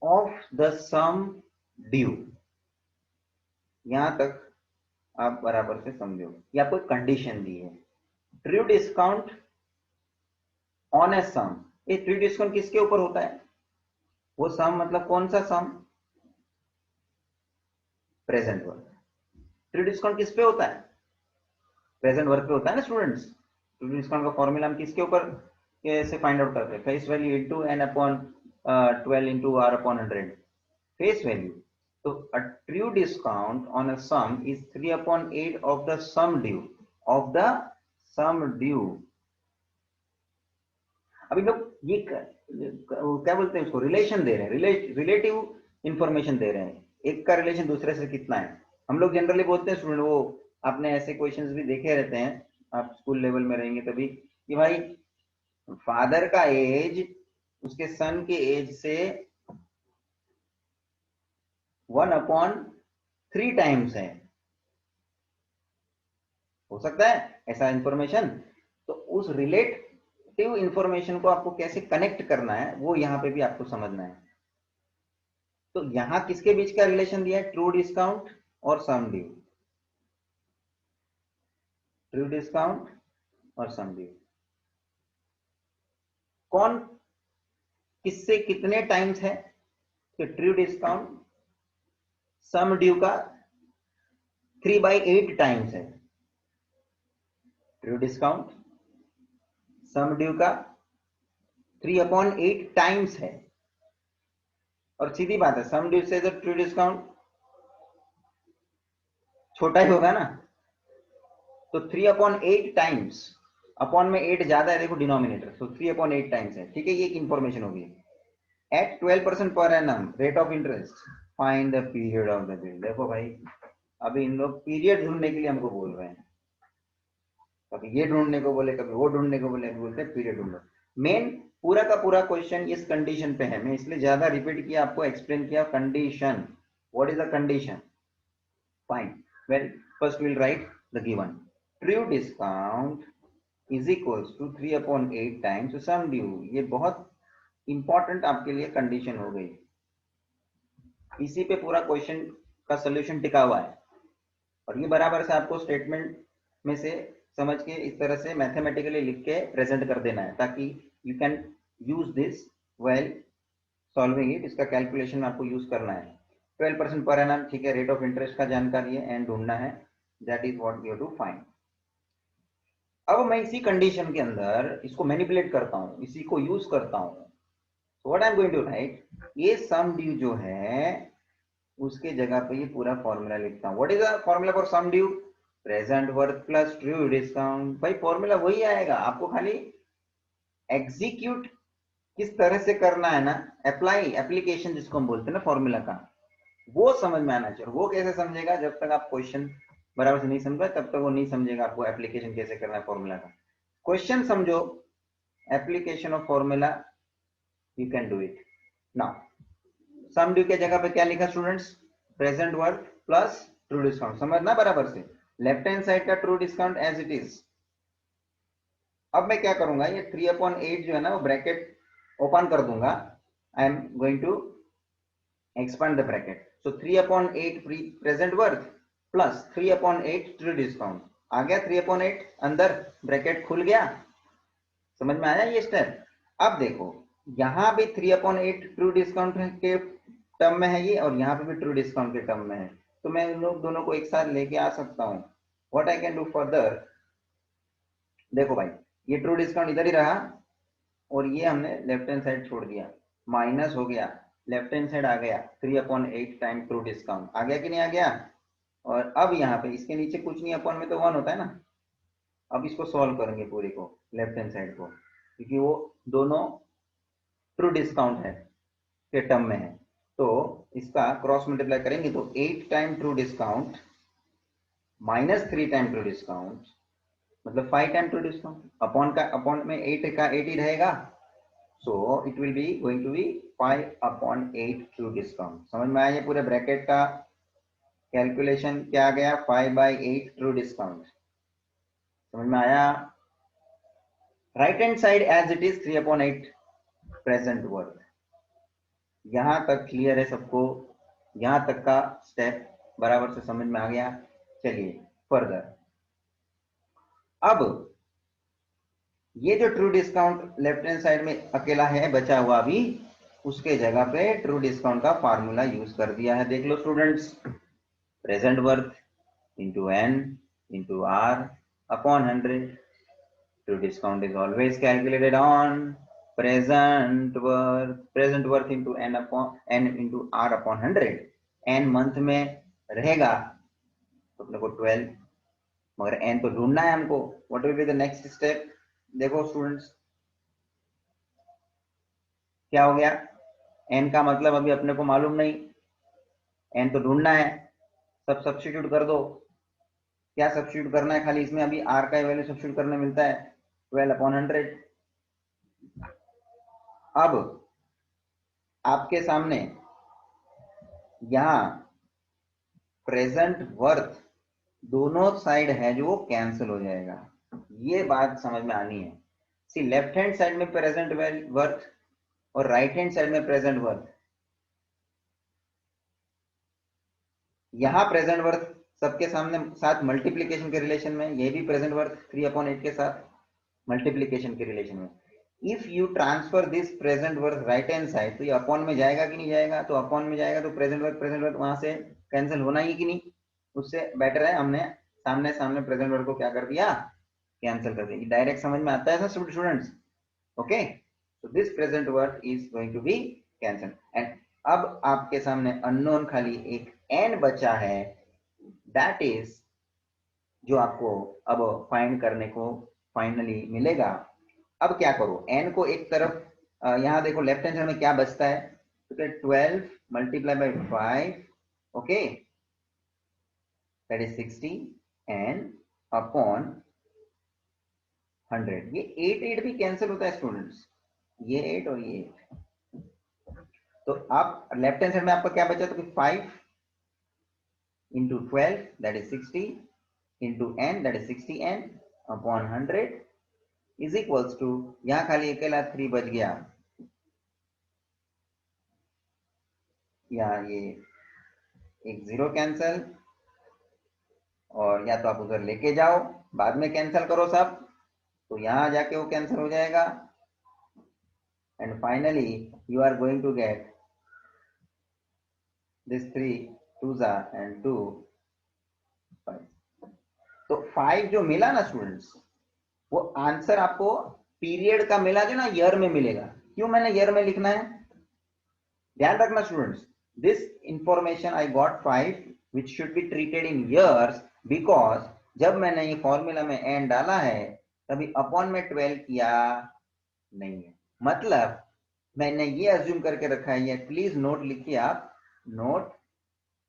of the sum due. यहां तक आप बराबर से समझो, या कोई कंडीशन दी है। ट्रू डिस्काउंट ऑन ए सम, ये ट्रू डिस्काउंट किसके ऊपर होता है? वो सम मतलब कौन सा sum? Present work. True discount किस पे होता है? प्रेजेंट वर्क पे होता है ना स्टूडेंट्स। ट्रू डिस्काउंट का फॉर्मूला हम किसके ऊपर कैसे फाइंड आउट करते हैं? Face value into n upon 12 into r upon 100, face value. तो a true discount on a sum is 3/8 of the sum due, of the sum due। अभी लोग ये क्या बोलते हैं उसको, रिलेशन दे रहे हैं, रिलेटिव इंफॉर्मेशन दे रहे हैं, एक का रिलेशन दूसरे से कितना है। हम लोग जनरली बोलते हैं स्टूडेंट, वो आपने ऐसे क्वेश्चंस भी देखे रहते हैं, आप स्कूल लेवल में रहेंगे तभी, कि भाई फादर का एज उसके सन के एज से 1/3 टाइम्स है, हो सकता है ऐसा इंफॉर्मेशन। तो उस रिलेटिव इंफॉर्मेशन को आपको कैसे कनेक्ट करना है वो यहां पे भी आपको समझना है। तो यहां किसके बीच का रिलेशन दिया है? ट्रू डिस्काउंट और सम ड्यू। ट्रू डिस्काउंट और सम ड्यू, कौन किससे कितने टाइम्स है? तो ट्रू डिस्काउंट सम ड्यू का 3/8 टाइम्स है। ट्रू डिस्काउंट सम ड्यू का 3/8 टाइम्स है। और सीधी बात है, सम ड्यू से तो ट्रू डिस्काउंट छोटा ही होगा ना, तो 3/8 टाइम्स, अपॉन में 8 ज्यादा है, देखो डिनोमिनेटर, तो 3/8 टाइम्स है। ठीक है, ये एक इंफॉर्मेशन होगी। एट 12% पर annum rate of interest, find the period of the bill. देखो भाई, अभी इन लोग पीरियड ढूंढने के लिए हमको बोल रहे हैं, कभी ये ढूंढने को बोले, कभी वो ढूंढने को बोले, बोलते हैं पीरियड ढूंढो। मेन पूरा का पूरा क्वेश्चन इस कंडीशन पे है, मैं इसलिए ज्यादा रिपीट किया, आपको एक्सप्लेन किया condition. What is the condition? Fine, well first will write the given. True discount is equals to 3/8 times sum due. ये बहुत इंपॉर्टेंट आपके लिए कंडीशन हो गई, इसी पे पूरा क्वेश्चन का सोल्यूशन टिका हुआ है। और ये बराबर से आपको स्टेटमेंट में से समझ के इस तरह से मैथमेटिकली लिख के प्रेजेंट कर देना है, ताकि you can use this well solving it. इसका कैलकुलेशन आपको यूज करना है। 12% पर एनम, ठीक है, रेट ऑफ इंटरेस्ट का जानकारी है एंड ढूंढना है, that is what we have to find. अब मैं इसी कंडीशन के अंदर इसको मैनिपुलेट करता हूं, इसी को यूज करता हूं। So what I'm going to write, ये सम ड्यू जो है उसके जगह पे ये पूरा फॉर्मूला लिखता हूँ। What is the formula for sum due? Present worth plus true discount. भाई फॉर्मूला वही आएगा, आपको खाली एग्जीक्यूट किस तरह से करना है ना, अप्लाई, एप्लीकेशन जिसको हम बोलते हैं ना फॉर्मूला का, वो समझ में आना चाहिए। वो कैसे समझेगा? जब तक आप क्वेश्चन बराबर से नहीं समझा तब तक वो नहीं समझेगा आपको एप्लीकेशन कैसे करना है फॉर्मूला का। क्वेश्चन समझो, application of formula, you can do it. Now sum due के जगह पे क्या लिखा students? Present worth plus true discount. समझना बराबर से, लेफ्ट हैंड साइड का true discount as it is. अब मैं क्या करूंगा, ये 3/8 जो है ना वो ब्रैकेट ओपन कर दूंगा। I am going to expand the bracket. So 3/8 present worth plus 3/8 true discount। आ गया 3/8 अंदर, ब्रैकेट खुल गया। समझ में आया ये स्टेप? अब देखो यहां भी 3/8 ट्रू डिस्काउंट के टर्म में है ये, और यहाँ पे भी ट्रू डिस्काउंट के टर्म में है। तो मैं इन लोग दोनों को एक साथ लेके आ सकता हूँ। What I can do further, देखो भाई ये ट्रू डिस्काउंट इधर ही रहा और ये हमने लेफ्ट हैंड साइड छोड़ दिया, माइनस हो गया, लेफ्ट हैंड साइड आ गया 3/8 टाइम ट्रू डिस्काउंट। आ गया कि नहीं आ गया? और अब यहाँ पे इसके नीचे कुछ नहीं, अपॉन में तो 1 होता है ना। अब इसको सॉल्व करेंगे पूरे को, लेफ्ट हैंड साइड को, क्योंकि वो दोनों ट्रू डिस्काउंट है के टर्म में है। तो इसका क्रॉस मल्टीप्लाई करेंगे तो 8 time true discount minus 3 time true discount, मतलब 5 टाइम ट्रू डिस्काउंट। अपॉन का अपॉन में 8 का 8 ही रहेगा, so it will be going to be 5/8 true discount। समझ में आया? ये पूरे ब्रैकेट का कैलकुलेशन क्या आ गया? 5/8 ट्रू डिस्काउंट। समझ में आया? Right hand side as it is 3/8 present worth. यहां तक क्लियर है सबको? यहां तक का स्टेप बराबर से समझ में आ गया? चलिए फर्दर, अब ये जो true discount left hand side में अकेला है बचा हुआ अभी, उसके जगह पे ट्रू डिस्काउंट का फार्मूला यूज कर दिया है। देख लो students, present worth into n into r upon 100। True discount is always calculated on present worth into n upon n into r upon 100। n month में रहेगा तो अपने को 12, मगर n तो ढूंढना है हमको। What will be the next step? देखो स्टूडेंट्स क्या हो गया, n का मतलब अभी अपने को मालूम नहीं, n तो ढूंढना है, सब सब्स्टिट्यूट कर दो। क्या सब्स्टिट्यूट करना है? खाली इसमें अभी r का वैल्यू सब्स्टिट्यूट करने मिलता है 12/100। अब आपके सामने यहां प्रेजेंट वर्थ दोनों साइड है जो वो कैंसिल हो जाएगा, ये बात समझ में आनी है। सी लेफ्ट हैंड साइड में प्रेजेंट वर्थ और राइट हैंड साइड में प्रेजेंट वर्थ, यहां प्रेजेंट वर्थ सबके सामने साथ मल्टीप्लीकेशन के रिलेशन में, ये भी प्रेजेंट वर्थ 3/8 के साथ मल्टीप्लीकेशन के रिलेशन में। If you transfer this present worth right hand side, तो ये अपॉन में जाएगा कि नहीं जाएगा? तो अपॉन में जाएगा तो प्रेजेंट वर्थ वहां से कैंसिल होना ही कि नहीं? उससे बेटर है हमने सामने सामने प्रेजेंट वर्थ को क्या कर दिया? कैंसिल कर दिया। डायरेक्ट समझ में आता है sir students? Okay, so this present worth is going to be cancelled। and अब आपके सामने अननोन खाली एक n बचा है, that is जो आपको अब फाइंड करने को फाइनली मिलेगा। अब क्या करो, n को एक तरफ, यहां देखो लेफ्ट हैंड साइड में क्या बचता है, तो 12 multiply by 5, okay, that is 60 and upon 100। ये 8 भी कैंसिल होता है स्टूडेंट्स, ये 8 और ये 8। तो आप लेफ्ट हैंड साइड में आपका क्या बचा? तो 5 into 12 that is 60 into n that is 60n upon 100 is equals to, यहां खाली अकेला 3 बच गया, यहाँ ये एक 0 कैंसिल, और या तो आप उधर लेके जाओ बाद में कैंसिल करो सब, तो यहां जाके वो कैंसिल हो जाएगा। And finally you are going to get this 3 2s and 2 5। तो 5 जो मिला ना स्टूडेंट्स, वो आंसर आपको पीरियड का मिला जो ना ईयर में मिलेगा। क्यों मैंने ईयर में लिखना है? ध्यान रखना students, This information I got 5 which should be treated in years because जब मैंने ये फॉर्मूला में n डाला है तभी अपॉन में 12 किया नहीं है। मतलब मैंने ये अज्यूम करके रखा है, ये प्लीज नोट लिखिए आप, नोट,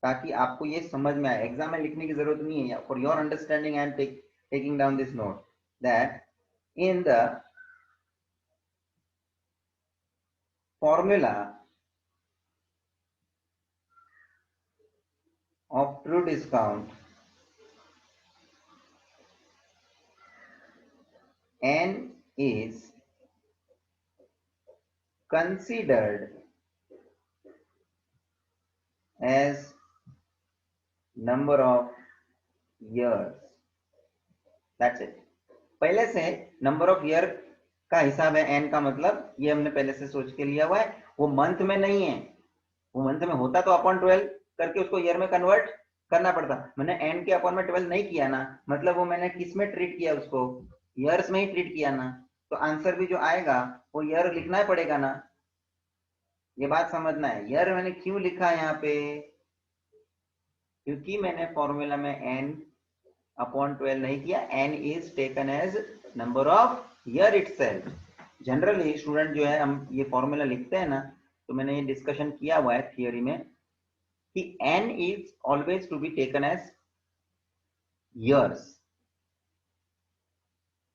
ताकि आपको ये समझ में आए। एग्जाम में लिखने की जरूरत नहीं है, for your understanding I am taking down this note that in the formula of true discount n is considered as number of years, that's it। पहले से नंबर ऑफ ईयर का हिसाब है n का, मतलब ये हमने पहले से सोच के लिया हुआ है, वो मंथ में नहीं है। वो मंथ में होता तो अपॉन 12 करके उसको ईयर में कन्वर्ट करना पड़ता। मैंने n के अपॉन में 12 नहीं किया ना, मतलब वो मैंने किस में ट्रीट किया, उसको ईयर्स में ही ट्रीट किया ना, तो आंसर भी जो आएगा वो ईयर लिखना ही पड़ेगा ना। ये बात समझना है। ईयर मैंने क्यों लिखा यहाँ पे, क्योंकि मैंने फॉर्मूला में n अपॉन 12 नहीं किया, n is taken as number of year itself. Generally student जो है, हम ये फॉर्मूला लिखते हैं ना, तो मैंने ये डिस्कशन किया हुआ है थियोरी में कि n is always to be taken as years.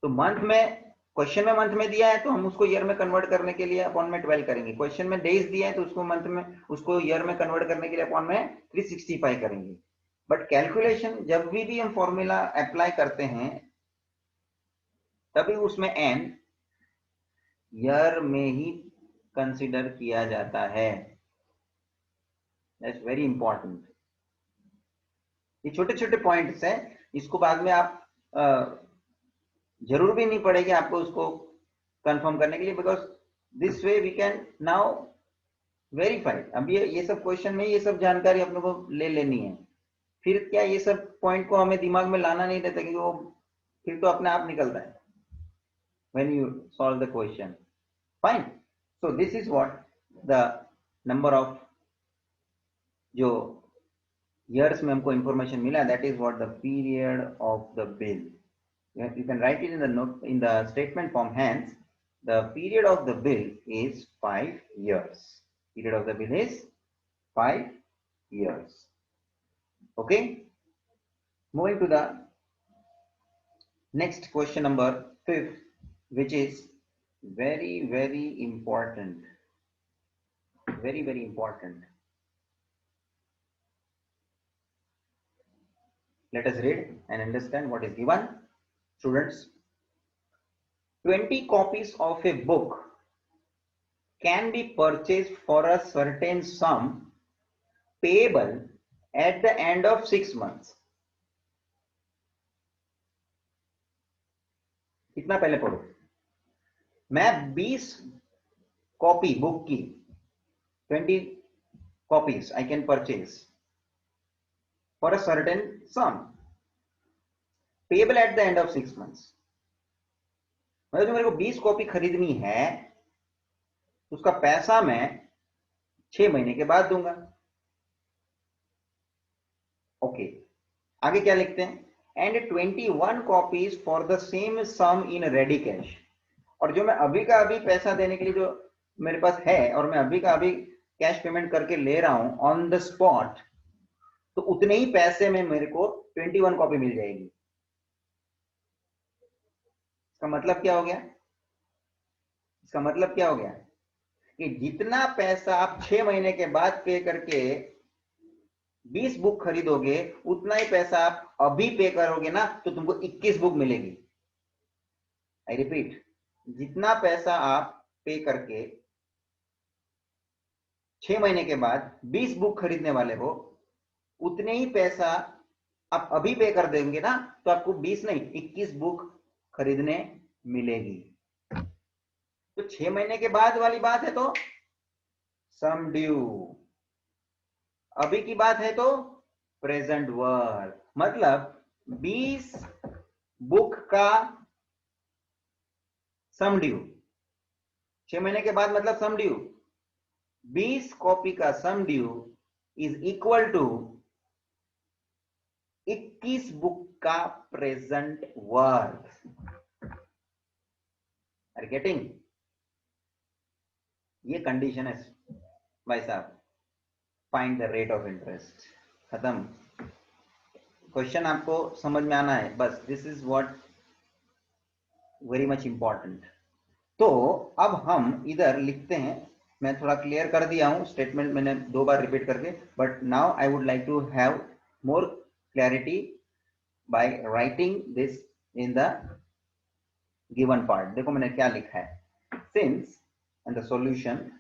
तो मंथ में, क्वेश्चन में मंथ में दिया है तो हम उसको ईयर में कन्वर्ट करने के लिए अपॉन में 12 करेंगे। क्वेश्चन में डेज दिया है तो उसको मंथ में, उसको ईयर में कन्वर्ट करने के लिए अपॉन में 365 करेंगे। बट कैलकुलेशन जब भी हम फॉर्मूला अप्लाई करते हैं तभी उसमें n ईयर में ही कंसिडर किया जाता है। That's very important. ये छोटे छोटे पॉइंट्स हैं, इसको बाद में आप जरूर भी नहीं पड़ेगी आपको उसको कंफर्म करने के लिए, because this way we can now verify. अब ये सब क्वेश्चन में ये सब जानकारी अपने को ले लेनी है, फिर क्या ये सब पॉइंट को हमें दिमाग में लाना नहीं रहता, क्योंकि वो फिर तो अपने आप निकलता है when you solve the question। fine, so this is what the number of जो years में हमको information मिला, that is what the period of the bill। you can write it in the note, in the statement form, hence the period of the bill is 5 years। period of the bill is 5 years। okay, moving to the next question, number 5, which is very important, very important। let us read and understand what is given। students, 20 copies of a book can be purchased for a certain sum payable at the end of 6 months। इतना पहले पढ़ो। मैं 20 copy book की, 20 copies I can purchase for a certain sum payable at the end of 6 months। मतलब जो मेरे को 20 copy खरीदनी है उसका पैसा मैं 6 महीने के बाद दूंगा। ओके, आगे क्या लिखते हैं, and 21 copies for the same sum in ready cash. और जो मैं अभी का अभी पैसा देने के लिए जो मेरे पास है और मैं अभी का अभी कैश पेमेंट करके ले रहा हूं ऑन द स्पॉट, तो उतने ही पैसे में मेरे को 21 कॉपी मिल जाएगी। इसका मतलब क्या हो गया, इसका मतलब क्या हो गया कि जितना पैसा आप 6 महीने के बाद पे करके 20 बुक खरीदोगे, उतना ही पैसा आप अभी पे करोगे ना तो तुमको 21 बुक मिलेगी। आई रिपीट, जितना पैसा आप पे करके 6 महीने के बाद 20 बुक खरीदने वाले हो, उतने ही पैसा आप अभी पे कर देंगे ना तो आपको 20 नहीं 21 बुक खरीदने मिलेगी। तो 6 महीने के बाद वाली बात है तो सम ड्यू, अभी की बात है तो प्रेजेंट वर्ब। मतलब 20 बुक का सम ड्यू, 6 महीने के बाद मतलब सम ड्यू, 20 कॉपी का sum due is equal to 21 book का प्रेजेंट वर्थ। Are getting? ये कंडीशन है भाई साहब। Find the rate of interest. खत्म। क्वेश्चन आपको समझ में आना है बस। This is what very much important. तो अब हम इधर लिखते हैं, मैं थोड़ा क्लियर कर दिया हूं स्टेटमेंट, मैंने 2 बार रिपीट करके, but now I would like to have more clarity by writing this in the given part. देखो मैंने क्या लिखा है, since and the solution,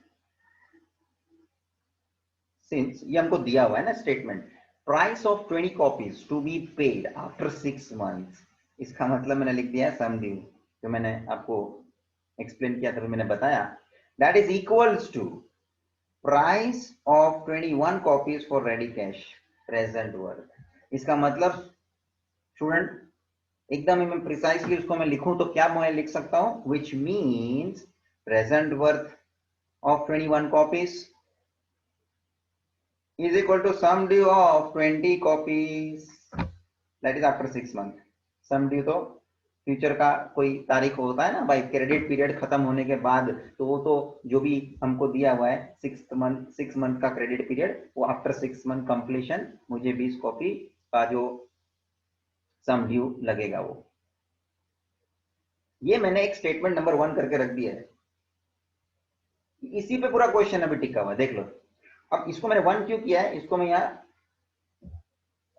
since ये हमको दिया हुआ है ना statement, price of 20 copies to be paid after 6 months, इसका मतलब मैंने लिख दिया है सम ड्यू, जो मैंने आपको एक्सप्लेन किया था, तो मैंने बताया that is equals to price of 21 copies for ready cash present worth. इसका मतलब स्टूडेंट एकदम मैं प्रिसाइसली उसको मैं लिखूं तो क्या मैं लिख सकता हूं, which means present worth of 21 copies is equal to sum due of 20 copies that is after 6 month। sum due तो फ्यूचर का कोई तारीख होता है ना भाई, क्रेडिट पीरियड खत्म होने के बाद, तो वो तो जो भी हमको दिया हुआ है 6 मंथ का क्रेडिट पीरियड, वो आफ्टर 6 मंथ कंप्लीशन मुझे 20 कॉपी का जो सम ड्यू लगेगा वो। ये मैंने एक स्टेटमेंट नंबर 1 करके रख दिया है, इसी पे पूरा क्वेश्चन अभी टिका हुआ है, देख लो। अब इसको मैंने 1 क्यों किया है, इसको मैं यहाँ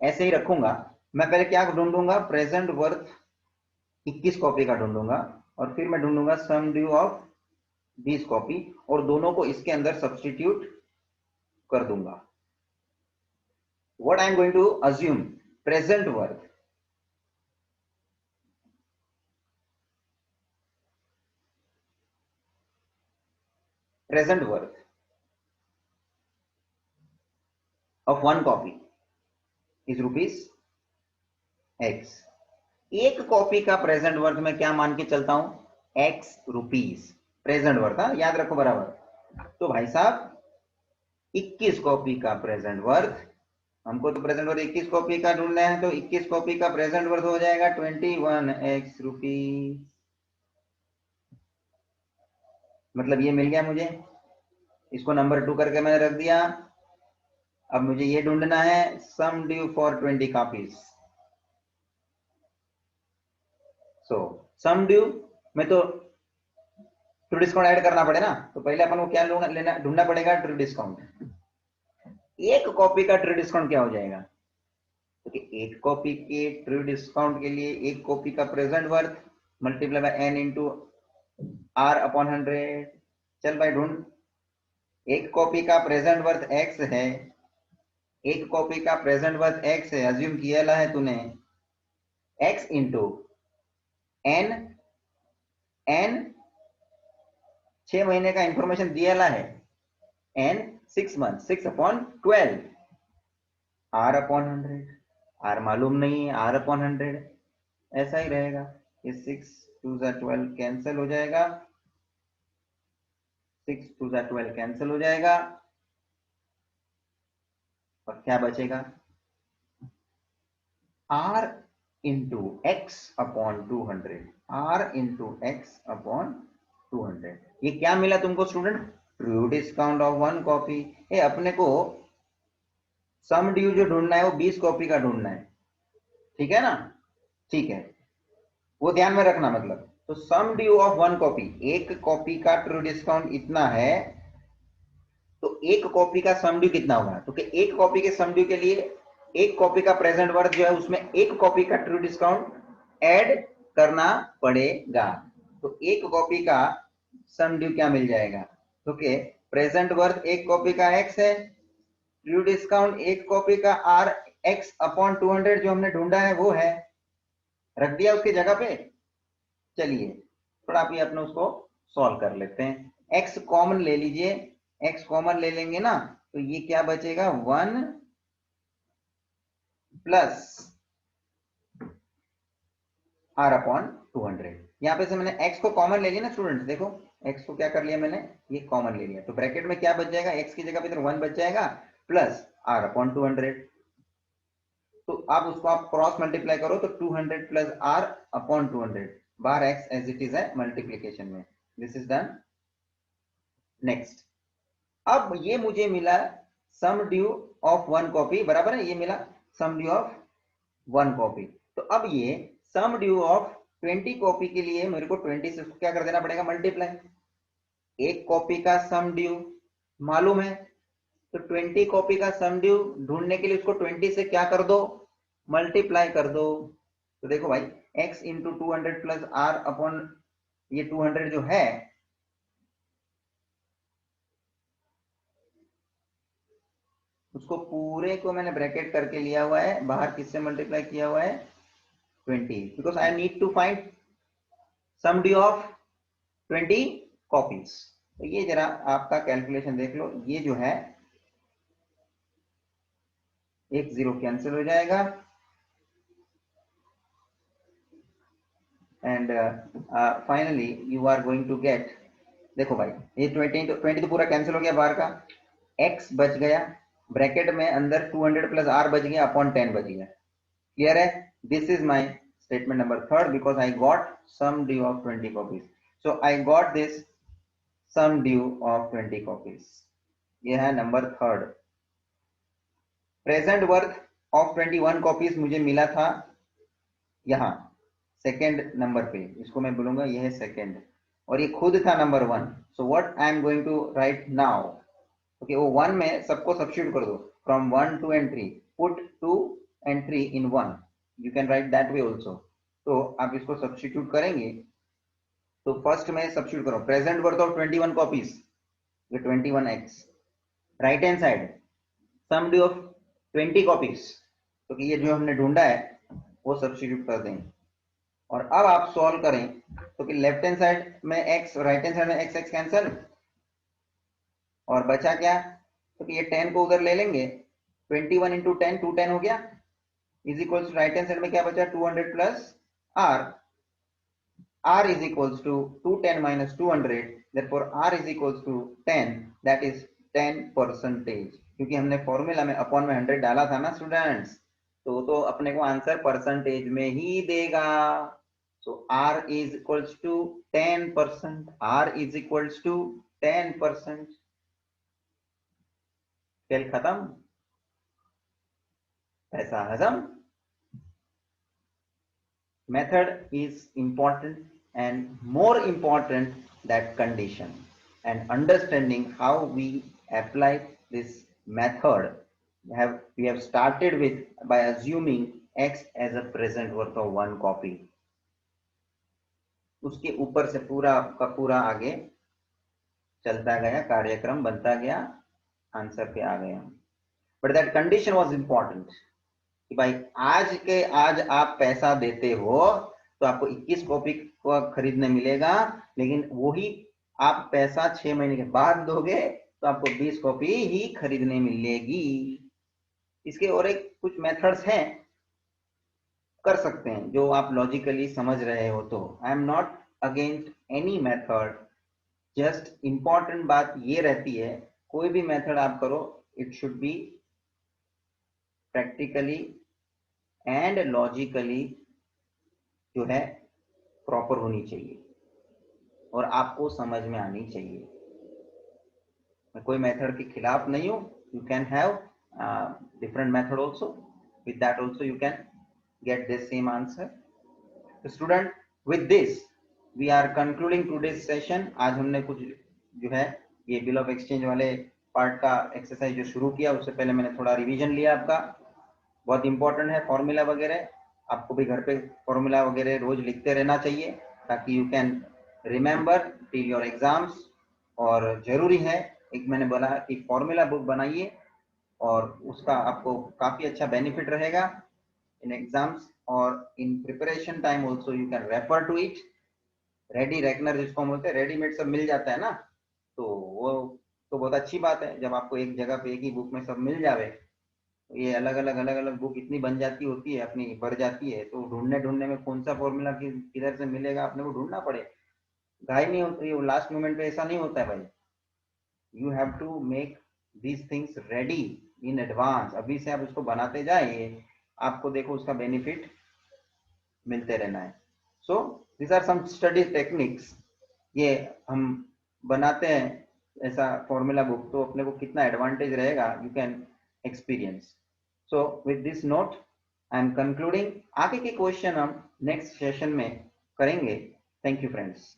ऐसे ही रखूंगा। मैं पहले क्या ढूंढूंगा, प्रेजेंट वर्थ 21 कॉपी का ढूंढूंगा, और फिर मैं ढूंढूंगा सम ड्यू ऑफ 20 कॉपी, और दोनों को इसके अंदर सब्स्टिट्यूट कर दूंगा। What I am going to assume, present worth of 1 copy is rupees x। एक कॉपी का प्रेजेंट वर्थ में क्या मान के चलता हूं, x रुपीस प्रेजेंट वर्थ, याद रखो बराबर। तो भाई साहब 21 कॉपी का प्रेजेंट वर्थ, हमको तो प्रेजेंट वर्थ 21 कॉपी का ढूंढना है, तो 21 कॉपी का प्रेजेंट वर्थ हो जाएगा 21x रुपीस। मतलब ये मिल गया मुझे, इसको नंबर 2 करके मैंने रख दिया। अब मुझे ये ढूंढना है sum due for 20 copies. So sum due में तो ट्रू डिस्काउंट ऐड करना पड़े ना, तो पहले अपन को क्या लेना ढूंढना पड़ेगा, ट्रू डिस्काउंट। एक कॉपी का ट्रू डिस्काउंट क्या हो जाएगा, क्योंकि तो एक कॉपी के ट्रू डिस्काउंट के लिए एक कॉपी का present worth multiply by n into r upon 100। चल भाई ढूंढ, एक कॉपी का प्रेजेंट वर्थ x है, एक कॉपी का प्रेजेंट वर्थ x है, अज्यूम किया है तूने, x इंटू n, n 6 महीने का इंफॉर्मेशन दिया है, n 6 month, 6 upon 12, r upon 100, r मालूम नहीं है, r अपॉन 100 ऐसा ही रहेगा। ये 6 2 12 कैंसिल हो जाएगा, 6 2 12 कैंसिल हो जाएगा, और क्या बचेगा, r into x upon 200, r into x upon 200। ये क्या मिला तुमको student, true discount of 1 copy. अपने को सम ड्यू जो ढूंढना है वो 20 कॉपी का ढूंढना है, ठीक है ना, ठीक है, वो ध्यान में रखना। मतलब तो सम ड्यू ऑफ 1 कॉपी, एक कॉपी का ट्रू डिस्काउंट इतना है, तो एक कॉपी का सम ड्यू कितना होगा, तो एक कॉपी के सम ड्यू के लिए एक कॉपी का प्रेजेंट वर्थ जो है उसमें एक कॉपी का ट्रू डिस्काउंट ऐड करना पड़ेगा। तो एक कॉपी का सम ड्यू क्या मिल जाएगा, तो प्रेजेंट वर्थ एक कॉपी का x है, ट्रू डिस्काउंट एक कॉपी का r x अपॉन 200 जो हमने ढूंढा है वो है, रख दिया उसकी जगह पे। चलिए थोड़ा भी अपने उसको सॉल्व कर लेते हैं। x कॉमन ले लीजिए, x कॉमन ले लेंगे ना, तो ये क्या बचेगा, 1 प्लस r अपॉन 200। यहाँ पे से मैंने x को कॉमन ले लिया ना स्टूडेंट, देखो x को क्या कर लिया मैंने, ये कॉमन ले लिया, तो ब्रैकेट में क्या बच जाएगा, x की जगह पे तो 1 बच जाएगा, प्लस आर अपॉन 200। तो आप उसको आप क्रॉस मल्टीप्लाई करो तो 200 प्लस आर अपॉन 200 बार एक्स एज इट इज है मल्टीप्लीकेशन में। This is done. नेक्स्ट, अब ये मुझे मिला sum due of one copy, बराबर है, ये मिला sum due of one copy. तो अब ये सम ड्यू ऑफ 20 कॉपी के लिए मेरे को 20 से क्या कर देना पड़ेगा, मल्टीप्लाई। एक कॉपी का सम ड्यू मालूम है, तो 20 कॉपी का सम ड्यू ढूंढने के लिए उसको 20 से क्या कर दो, मल्टीप्लाई कर दो। तो देखो भाई, x into 200 plus R upon ये 200 जो है, उसको पूरे को मैंने ब्रैकेट करके लिया हुआ है, बाहर किससे मल्टीप्लाई किया हुआ है, 20, because I need to find sum due of 20 copies. तो ये जरा आपका कैलकुलेशन देख लो, ये जो है एक जीरो कैंसिल हो जाएगा and finally you are going to get, देखो भाई ये 20 तो पूरा कैंसिल हो गया, बाहर का x बच गया, ब्रैकेट में अंदर 200 प्लस r बच गया अपॉन 10 बच गया। क्लियर है? This is my statement number third, because I got sum due of 20 copies. So I got this sum due of 20 copies. ये है number third. Present worth of 21 copies मुझे मिला था यहाँ सेकेंड नंबर पे, इसको मैं बोलूंगा ये है सेकेंड, और ये खुद था number one. So what I am going to write now, okay, वो वन में सबको सब्स्टिट्यूट कर दो, from 1 2 and 3, put 2 and 3 in 1, you can write that way also. तो आप इसको सब्स्टिट्यूट करेंगे, तो फर्स्ट में सब्स्टिट्यूट करो प्रेजेंट वर्थ ऑफ 21 कॉपीज, ये 21x, right hand side sum due of 20 copies, तो ये जो हमने ढूंढा है वो सब्स्टिट्यूट कर देंगे। और अब आप सॉल्व करें तो कि लेफ्ट हैंड साइड में x, राइट हैंड साइड में x x कैंसिल, और बचा क्या, तो कि ये 10 को उधर ले लेंगे, 21 इंटू 10 210 हो गया, is equals to right hand side में क्या बचा, 200 plus r, r is equals to 210 minus 200, therefore r is equals to 10, that is 10 percentage, क्योंकि हमने फॉर्मूला में अपॉन में 100 डाला था ना स्टूडेंट्स, तो अपने को आंसर परसेंटेज में ही देगा। सो r is equals to 10%, r is equals to 10%। खेल खत्म, पैसा हजम। Method is important, and more important that condition, and understanding how we apply this method. We have started with by assuming x as a present worth of one copy, उसके ऊपर से पूरा का पूरा आगे चलता गया, कार्यक्रम बनता गया, आंसर पे आ गया। But that condition was important कि भाई आज के आज आप पैसा देते हो तो आपको 21 कॉपी को खरीदने मिलेगा, लेकिन वही आप पैसा 6 महीने के बाद दोगे तो आपको 20 कॉपी ही खरीदने मिलेगी। इसके और एक कुछ मेथड्स हैं, कर सकते हैं जो आप लॉजिकली समझ रहे हो तो। I am not against any method, just important बात ये रहती है कोई भी मेथड आप करो, it should be practically and logically जो है प्रॉपर होनी चाहिए और आपको समझ में आनी चाहिए। मैं कोई मेथड के खिलाफ नहीं हूं, you can have different method also, with that also you can get this same answer. Student, with this we are concluding today's session. आज हमने कुछ जो है ये बिल ऑफ एक्सचेंज वाले पार्ट का एक्सरसाइज जो शुरू किया, उससे पहले मैंने थोड़ा रिवीजन लिया आपका। बहुत इंपॉर्टेंट है फॉर्मूला वगैरह, आपको भी घर पे फॉर्मूला वगैरह रोज लिखते रहना चाहिए ताकि you can remember till your exams. और जरूरी है, एक मैंने बोला कि फॉर्मूला बुक बनाइए और उसका आपको काफी अच्छा बेनिफिट रहेगा इन एग्जाम्स और in preparation time also you can refer to it. Ready reckoner जिसको हम बोलते हैं, रेडीमेड सब मिल जाता है ना, तो वो तो बहुत अच्छी बात है जब आपको एक जगह पे एक ही बुक में सब मिल जावे। ये अलग अलग बुक इतनी बन जाती होती है, अपनी बढ़ जाती है, तो ढूंढने में कौन सा फॉर्मूला किधर से मिलेगा अपने को ढूंढना पड़े, घाई नहीं होती है, लास्ट मोमेंट पे ऐसा नहीं होता है भाई। You have to make these things ready in advance, अभी से आप उसको बनाते जाइए, आपको देखो उसका बेनिफिट मिलते रहना है। So this are some study techniques. ये हम बनाते हैं ऐसा फॉर्मूला बुक, तो अपने को कितना एडवांटेज रहेगा you can experience. So with this note I am concluding. आगे के क्वेश्चन हम नेक्स्ट सेशन में करेंगे। Thank you friends.